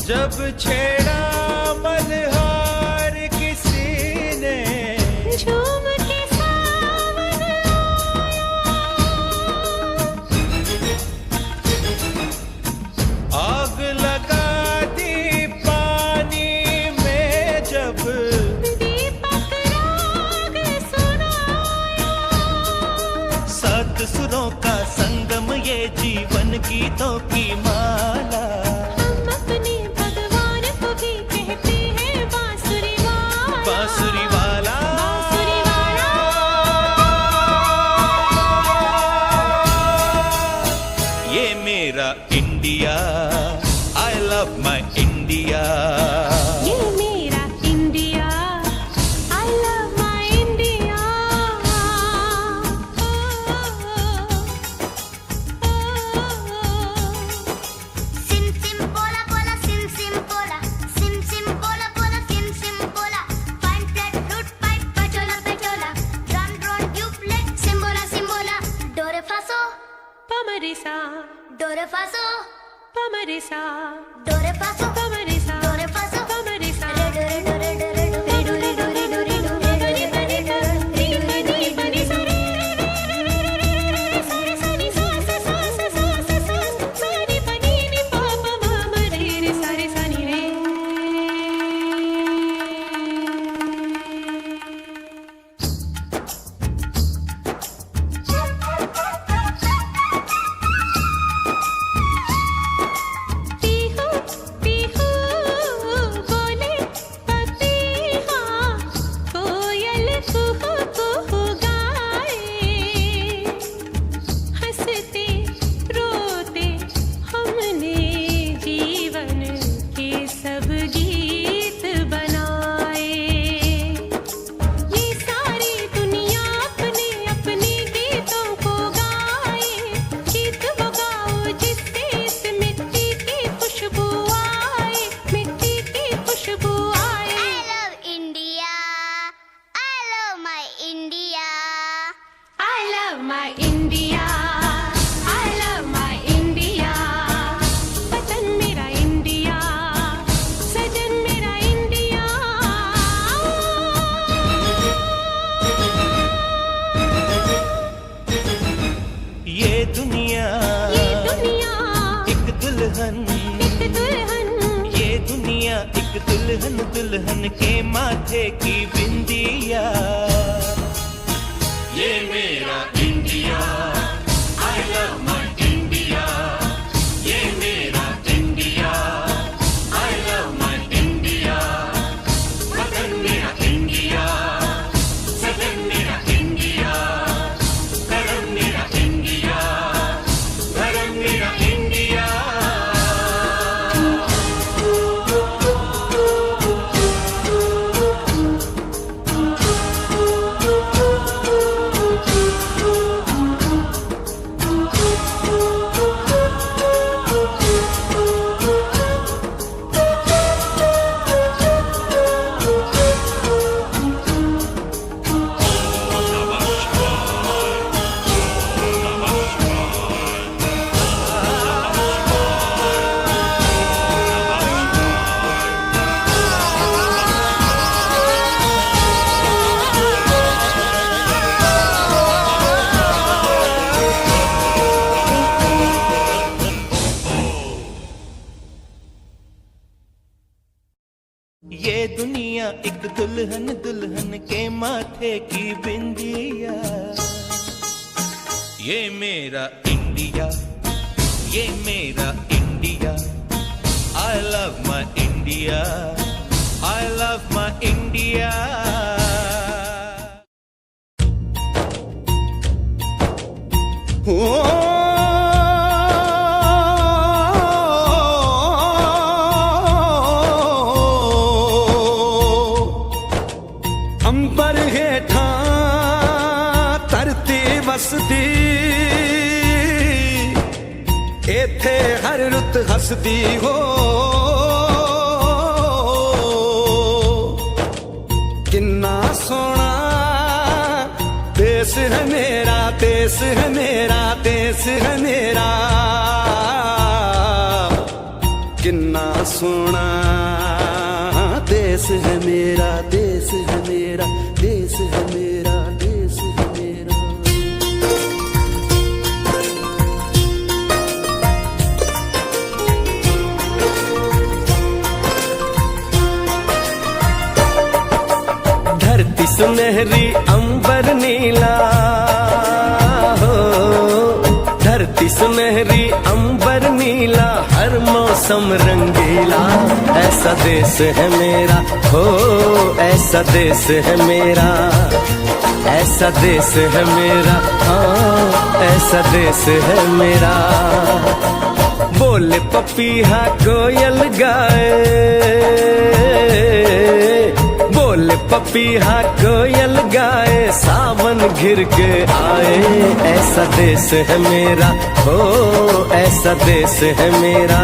जब छेड़ा मल्हार किसी ने, झूम के सावन आग लगा दी पानी में जब, दीपक राग सुनाया। सात सुरों का संगम ये जीवन गीतों की माला। हम अपने भगवान को भी कहते हैं बांसुरी वाला, बांसुरी वाला, बांसुरी वाला। ये मेरा India, I love my India। ये मेरा India, I love my India। Sim sim bola bola sim sim bola, sim sim bola bola sim sim bola. Fine flat flute pipe pachola pachola, drum drone duplet simbola simbola. Do re fa so, Pamarisa, do re fa so, pamarisa, do re fa so, pamarisa, do re fa so, pamarisa. re do re do re do re do re do re do re do re do re do re do re do re. Pihu Pihu बोले पपीहा, कोयल कुहू कुहू गाए। हंसते रोते हमने जीवन के सब गीत बनाए। ये सारी दुनिया अपने अपने गीतों को गाए। गीत वो गाओ जिससे इस मिट्टी की खुशबू आए, मिट्टी की खुशबू आए। I love India, I love my India. I love my India, I love my India। वतन मेरा इंडिया, सजन मेरा इंडिया। ये दुनिया ये दुनिया एक दुल्हन, एक दुल्हन, ये दुनिया एक दुल्हन, दुल्हन के माथे की बिंदिया। ये मेरा India, I love my India। ये मेरा India, I love my India। वतन मेरा इंडिया, सजन मेरा इंडिया, धर्म मेरा इंडिया, धर्म मेरा इंडिया। ये दुनिया एक दुल्हन, दुल्हन के माथे की बिंदिया। ये मेरा इंडिया, ये मेरा India. I love my India, I love my India। अंबर हेठा धरती वसदी, एथे हर रुत हसदी हो। किन्ना सोना देश है मेरा, देश है मेरा, देश है मेरा। किन्ना सोना देश है मेरा, देश है मेरा, देश है मेरा, देश है मेरा। धरती सुनहरी अंबर नीला हो, धरती धरती सुनहरी अंबर नीला, हर मौसम रंगीला। ऐसा देश है मेरा, हो ऐसा देश है मेरा, ऐसा देश है मेरा, हाँ ऐसा देश है मेरा। बोले पपीहा कोयल गाए, बोले पपीहा कोयल गाए, सावन घिर के आए। ऐसा देश है मेरा, हो ऐसा देश है मेरा,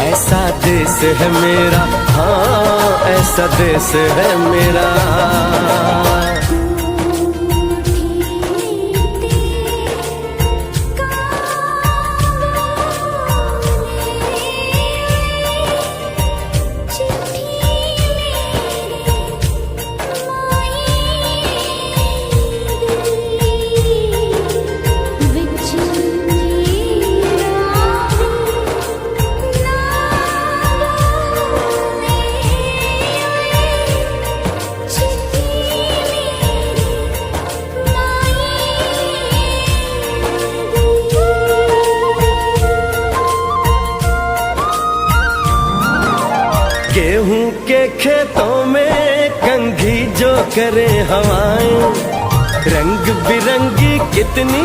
ऐसा देश है मेरा, हाँ ऐसा देश है मेरा। गेहूं के खेतों में कंघी जो करे हवाएं, रंग बिरंगी कितनी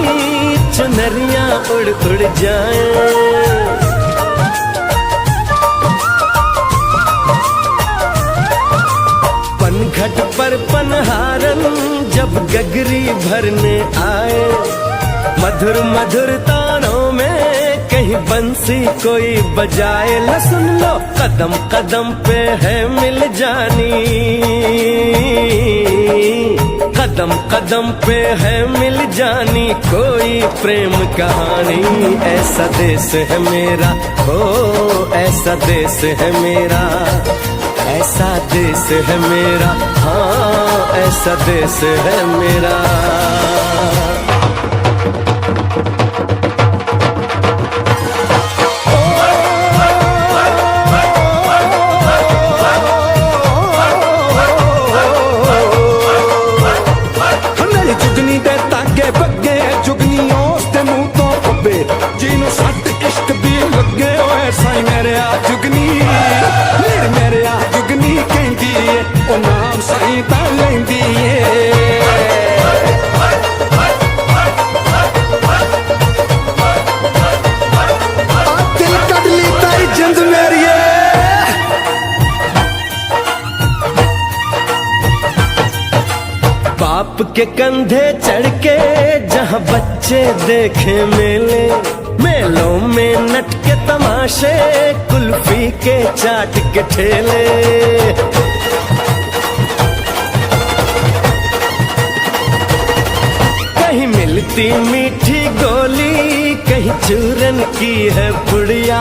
चुनरियां उड़ उड़ जाएं। पनघट पर पनहारन जब गगरी भरने आए, मधुर मधुर तानों में कहीं बंसी कोई बजाए। ला सुन लो कदम कदम पे है मिल जानी, कदम कदम पे है मिल जानी कोई प्रेम कहानी। ऐसा देश है मेरा, हो ऐसा देश है मेरा, ऐसा देश है मेरा, हाँ ऐसा देश है मेरा। ਜਿਹਨੂੰ ਸੱਟ ਇਸ਼ਕ ਦੀ ਲੱਗੇ ਓਏ ਸਾਈ ਮੇਰੇ ਆ ਜੁਗਨੀ, ਮੇਰੇ ਆ ਜੁਗਨੀ ਕਹਿੰਦੀ ਏ ਉਹ ਨਾਮ ਸਾਈ ਤਾਂ ਲੈਂਦੀ ਏ। ਦਿਲ ਕੱਢ ਲਈ ਤਾਈ ਜਿੰਦ ਮੇਰੀਏ। बाप के कंधे चढ़ के जहाँ बच्चे देखे मेले, मेलों में नट के तमाशे, कुल्फी के चाट के ठेले। कहीं मिलती मीठी गोली, कहीं चूरन की है पुड़िया।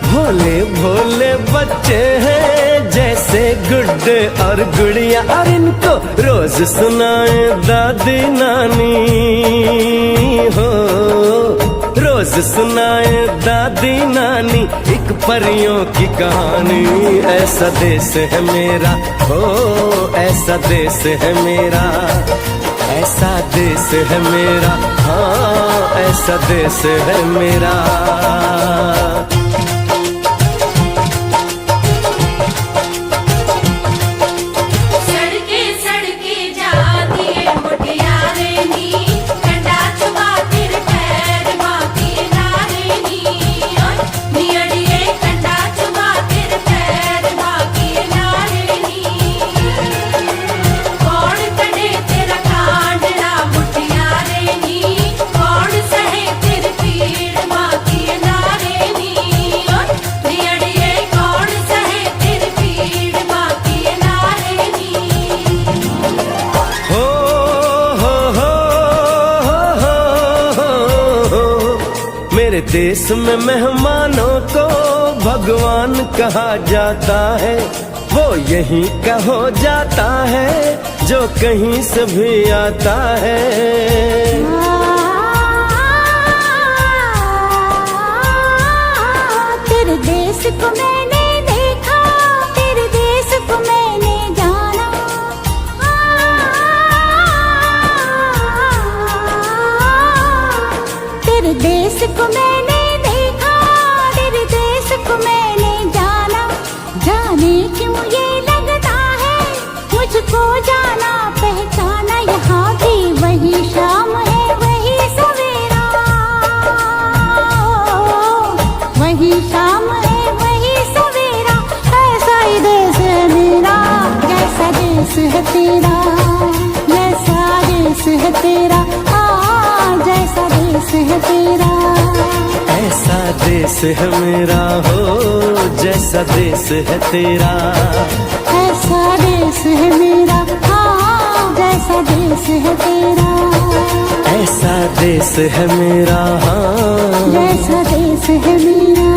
भोले भोले बच्चे हैं जैसे गुड्डे और गुड़िया, और इनको रोज सुनाए दादी नानी, हो रोज सुनाए दादी नानी एक परियों की कहानी। ऐसा देश है मेरा, हो ऐसा देश है मेरा, ऐसा देश है मेरा, हाँ ऐसा देश है मेरा। मेरे देश में मेहमानों को भगवान कहा जाता है, वो यहीं का हो जाता है जो कहीं से भी आता है। तेरे देश को मैंने देखा, तेरे देश को मैंने जाना, तेरे देश को देश है मेरा हो जैसा देश है तेरा, ऐसा देश है मेरा हाँ जैसा देश है तेरा, ऐसा देश है मेरा हाँ जैसा देश है मेरा।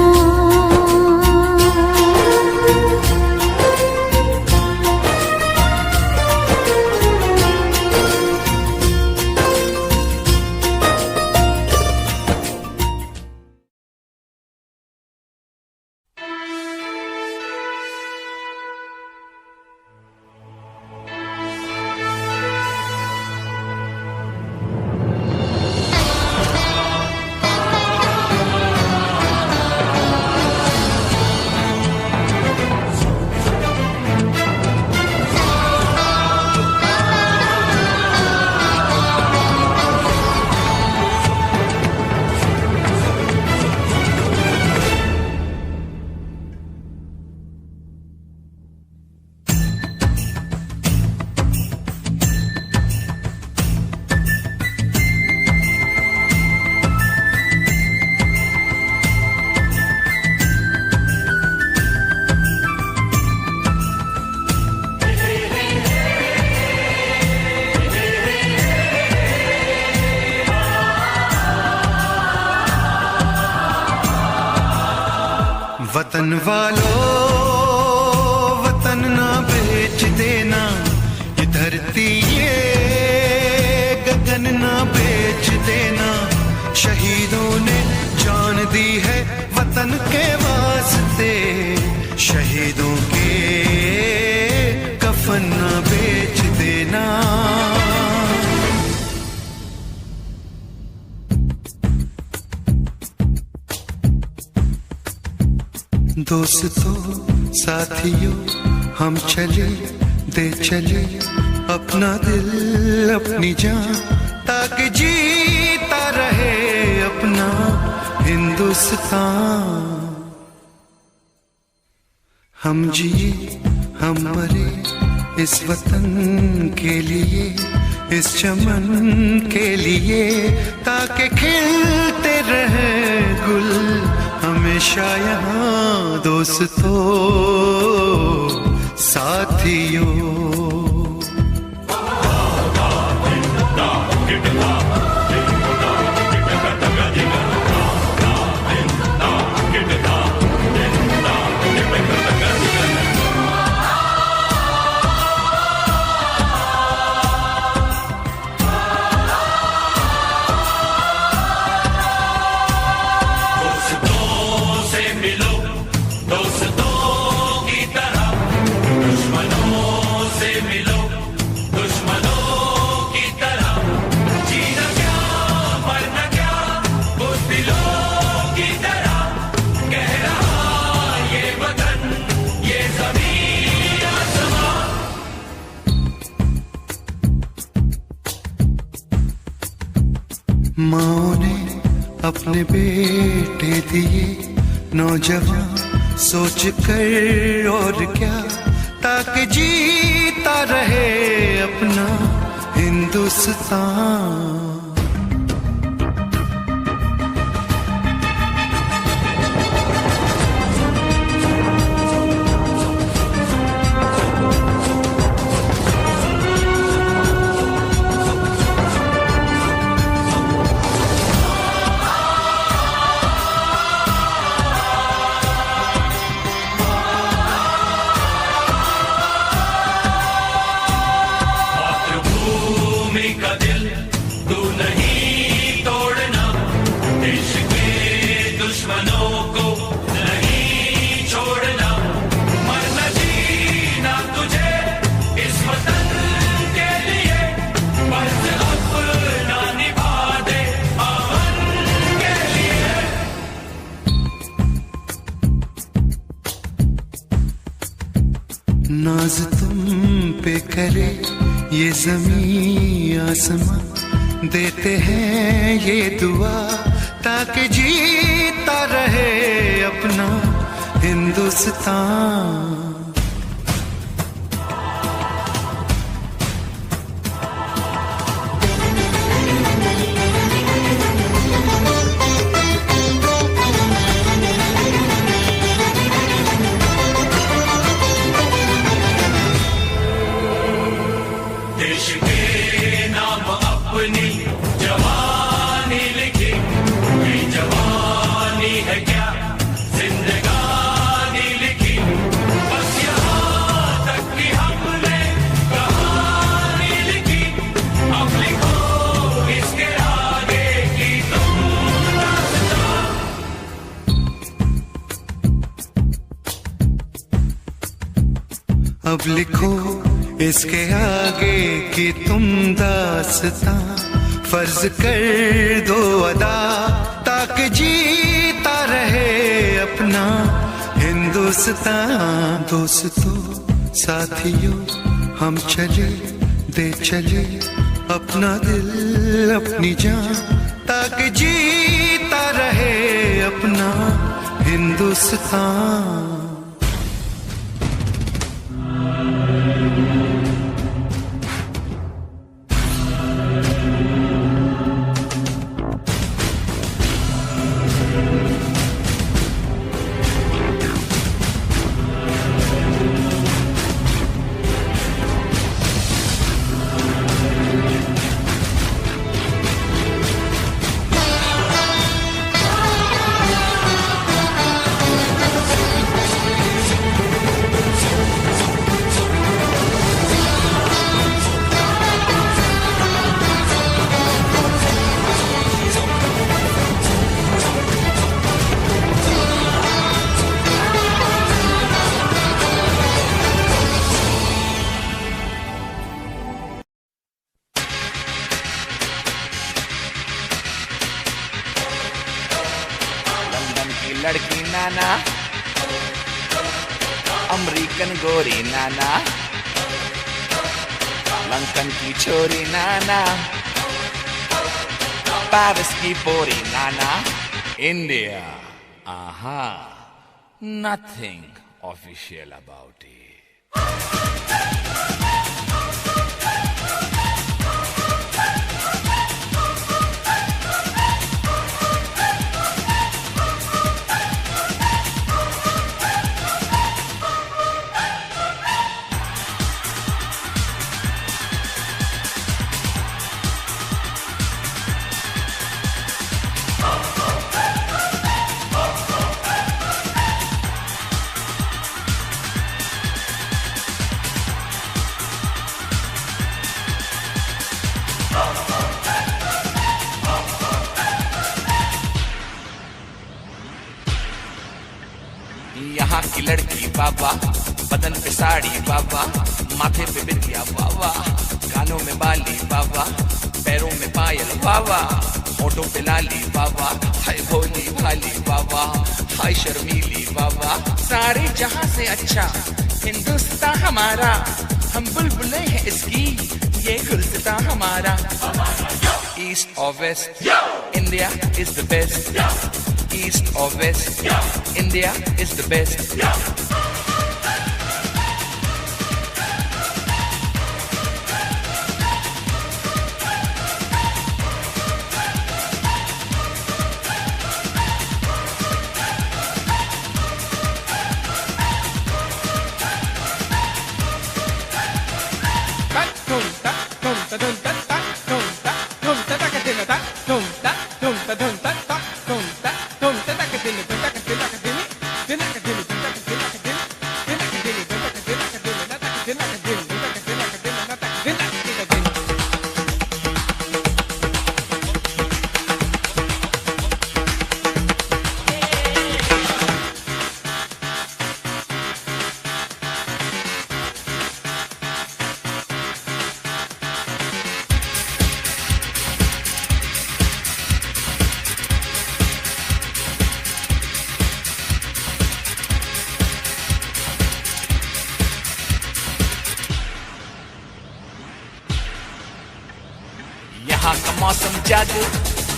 वतन वालों वतन ना बेच देना, ये धरती ये गगन ना बेच देना। शहीदों ने जान दी है वतन के वास्ते, शहीदों के कफन ना बेच देना। दोस्तों साथियों हम चले दे चले अपना दिल अपनी जान, ताकि जीता रहे अपना हिंदुस्तान। हम जिए हम मरे इस वतन के लिए, इस चमन के लिए, ताकि खिलते रहे गुल हमेशा यहाँ। दोस्तों साथियों माँ ने अपने बेटे दिए नौजवान सोच कर और क्या, ताकि जीता रहे अपना हिंदुस्तान। नाज तुम पे करे ये ज़मीं आसमां, देते हैं ये दुआ ताकि जीता रहे अपना हिंदुस्तान। देश के नाम अपनी जवानी लिखी, ये जवानी है क्या जिंदगानी लिखी, बस यहाँ तक कि हमने कहानी लिखी, अब लिखो इसके आगे की तुम दास्तां। अब लिखो इसके आगे की तुम दास्तां, फर्ज कर दो अदा ताकि जीता रहे अपना हिंदुस्तान। दोस्तों साथियों हम चले दे चले अपना दिल अपनी जान, ताकि जीता रहे अपना हिंदुस्तान। लड़की नाना, अमेरिकन गोरी नाना, लंदन की छोरी नाना, पेरिस की पोरी नाना, India, aha, nothing official about it. यहाँ की लड़की बाबा, बदन पे साड़ी बाबा, माथे पे बिंदिया बाबा, कानों में बाली बाबा, पैरों में पायल बाबा, होठों पे लाली बाबा, हाय भोली भाली बाबा, हाय शर्मीली बाबा, सारे जहां से अच्छा हिंदुस्तान हमारा, हम बुलबुलें हैं इसकी ये गुलसितां हमारा। ईस्ट और west India is the best, East or West, India is the best. यहाँ का मौसम जादू,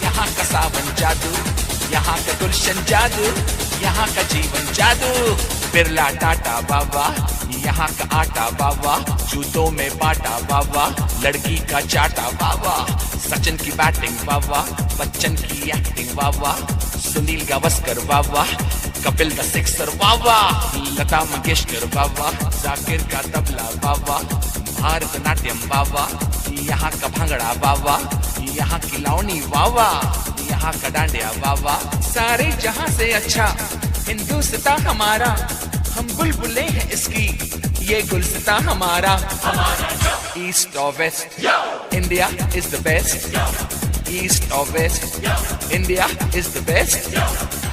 यहाँ का सावन जादू, यहाँ का गुलशन जादू, यहाँ का जीवन जादू। बिरला टाटा बाबा, यहाँ का आटा बाबा, जूतों में बाटा बाबा, लड़की का चाटा बाबा, सचिन की बैटिंग बाबा, बच्चन की एक्टिंग बाबा, सुनील गावस्कर बाबा, कपिल द सिक्सर बाबा, लता मंगेशकर बाबा, जाकिर का तबला बाबा, भारतनाट्यम वावा, यहाँ का भंगड़ा वावा, यहाँ की लावनी वावा, यहाँ का डांडिया वावा। सारे जहाँ से अच्छा हिंदुस्तान हमारा, हम बुलबुले हैं इसकी, ये गुलस्तान हमारा। ईस्ट और west, India is the best. East और west, India is the best.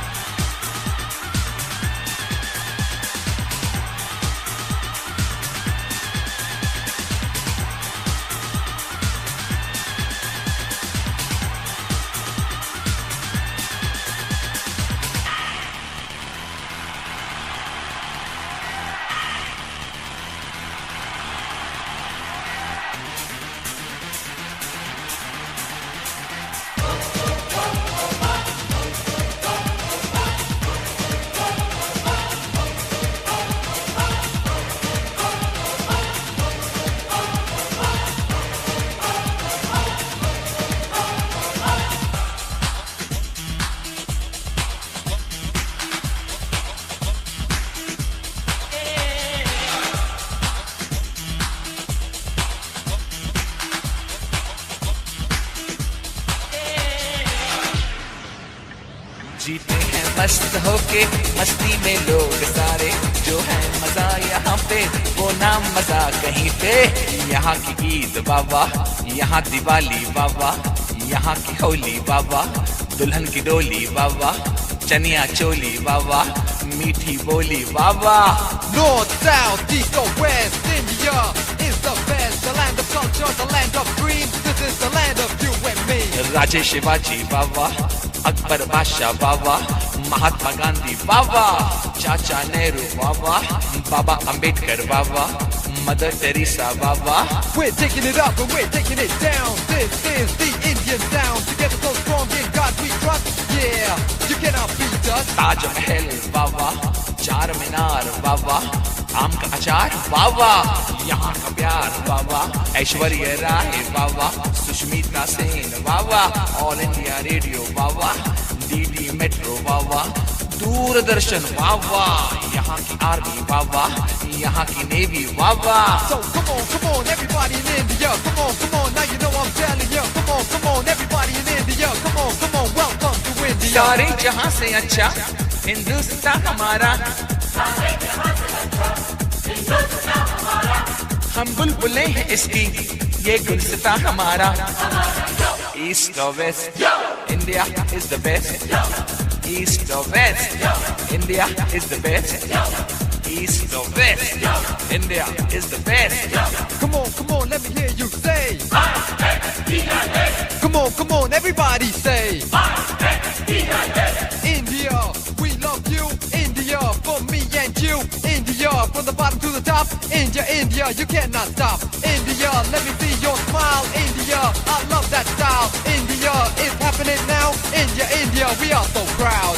जीते हैं मस्त होके मस्ती में लोग सारे, जो है मजा यहाँ पे वो नाम मजा कहीं पे। यहाँ की ईद बाबा, यहाँ दिवाली बाबा, यहाँ की होली बाबा, दुल्हन की डोली बाबा, चनिया चोली बाबा, मीठी बोली बाबा। North, south, east or west, India is the best. The land of culture, the land of dreams. This is the land of you and me. राजे शिवाजी बाबा, अकबर बादशाह बाबा, महात्मा गांधी बाबा, चाचा नेहरू बाबा, बाबा अंबेडकर बाबा, मदर टेरेसा बाबा। We're taking it up and we're taking it down. This is the Indian sound. Together so strong in God we trust. Yeah, you cannot beat us. Taj Mahal बाबा, Charminar बाबा, आम का अचार बाबा, यहाँ का प्यार बाबा, ऐश्वर्या राय बाबा, सुष्मिता सेन बाबा, ऑल इंडिया रेडियो बाबा, DD metro बाबा, दूरदर्शन बाबा, यहाँ की army बाबा, यहाँ की navy Baba. So come on, everybody in India. Come on, now you know I'm telling you. Come on, everybody in India. Come on, welcome to India. सारे जहाँ से अच्छा हिंदुस्तान हमारा, हम बुलबुले हैं इसकी, ये गुलस्तान हमारा। ईस्ट और west, India is the best. East और west, India is the best. East or west, India is the best. Come on, let me hear you say. Come on, everybody say. India, we love you. India, for me and you. India, from the bottom to the top. India, you cannot stop. India, let me see your smile. India, I love that style. India, it's happening now. India, we are so proud.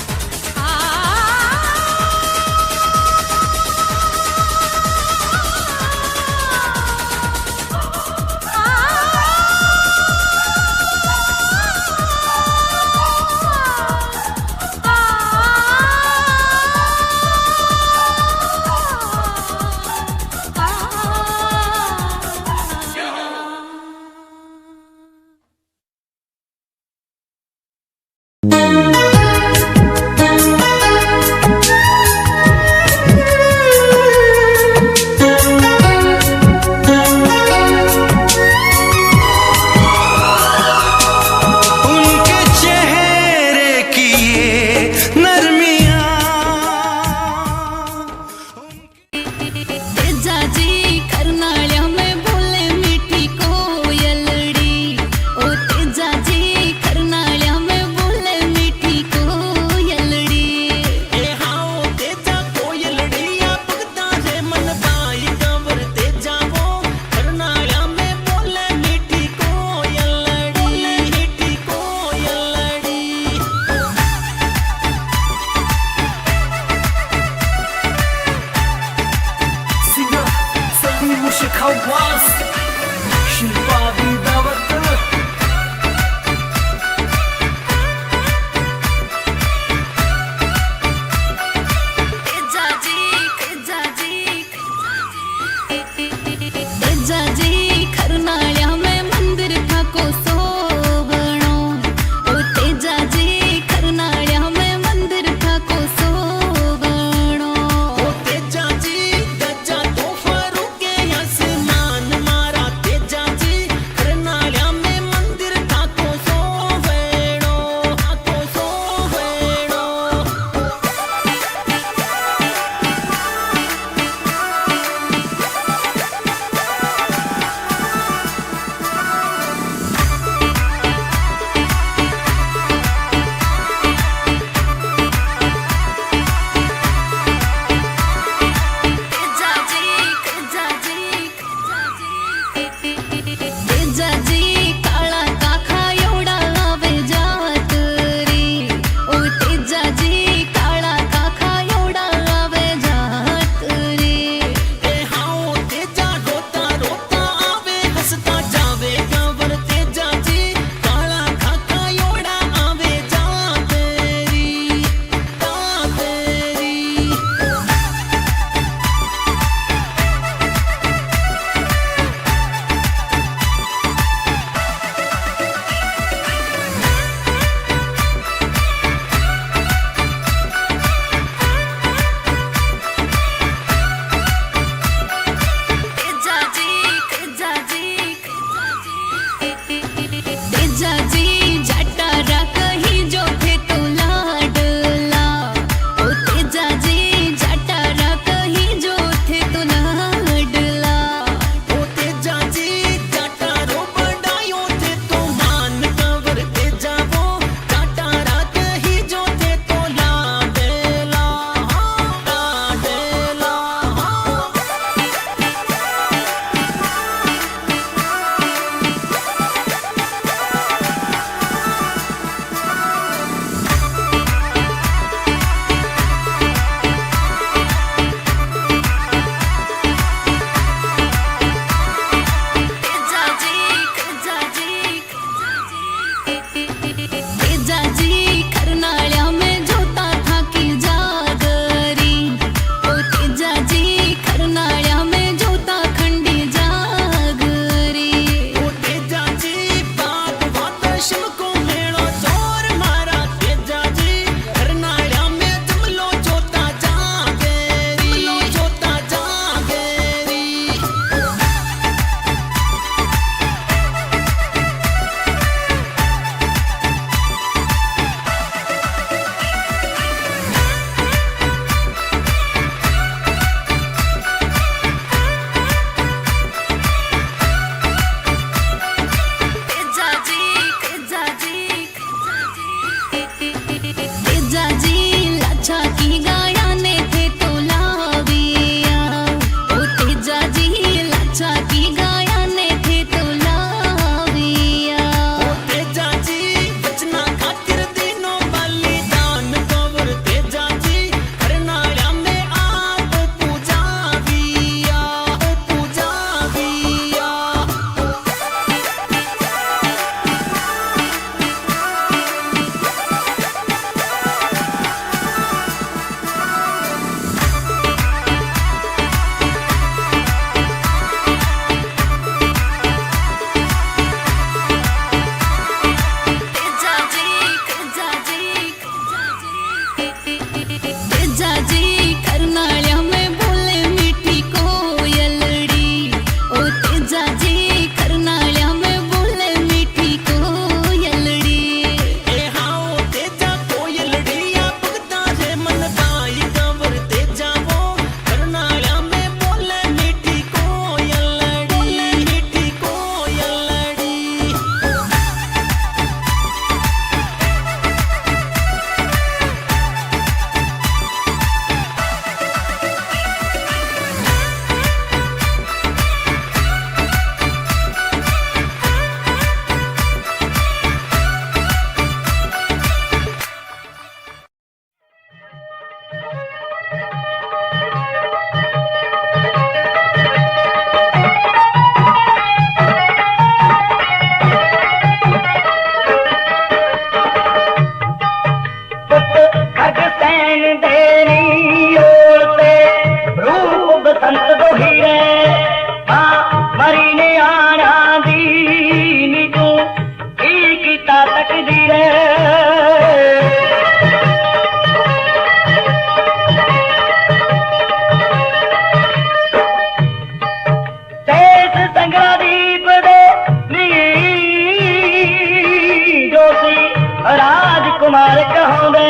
मार कहांदे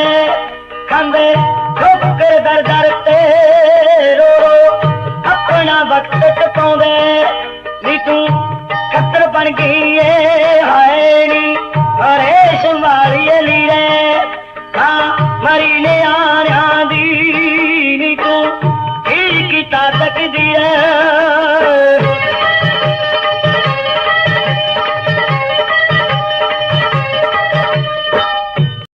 खांदे ठोकर दर दर ते रो रो अपना वक्त टपाउंदे नी तू खतर बन गई है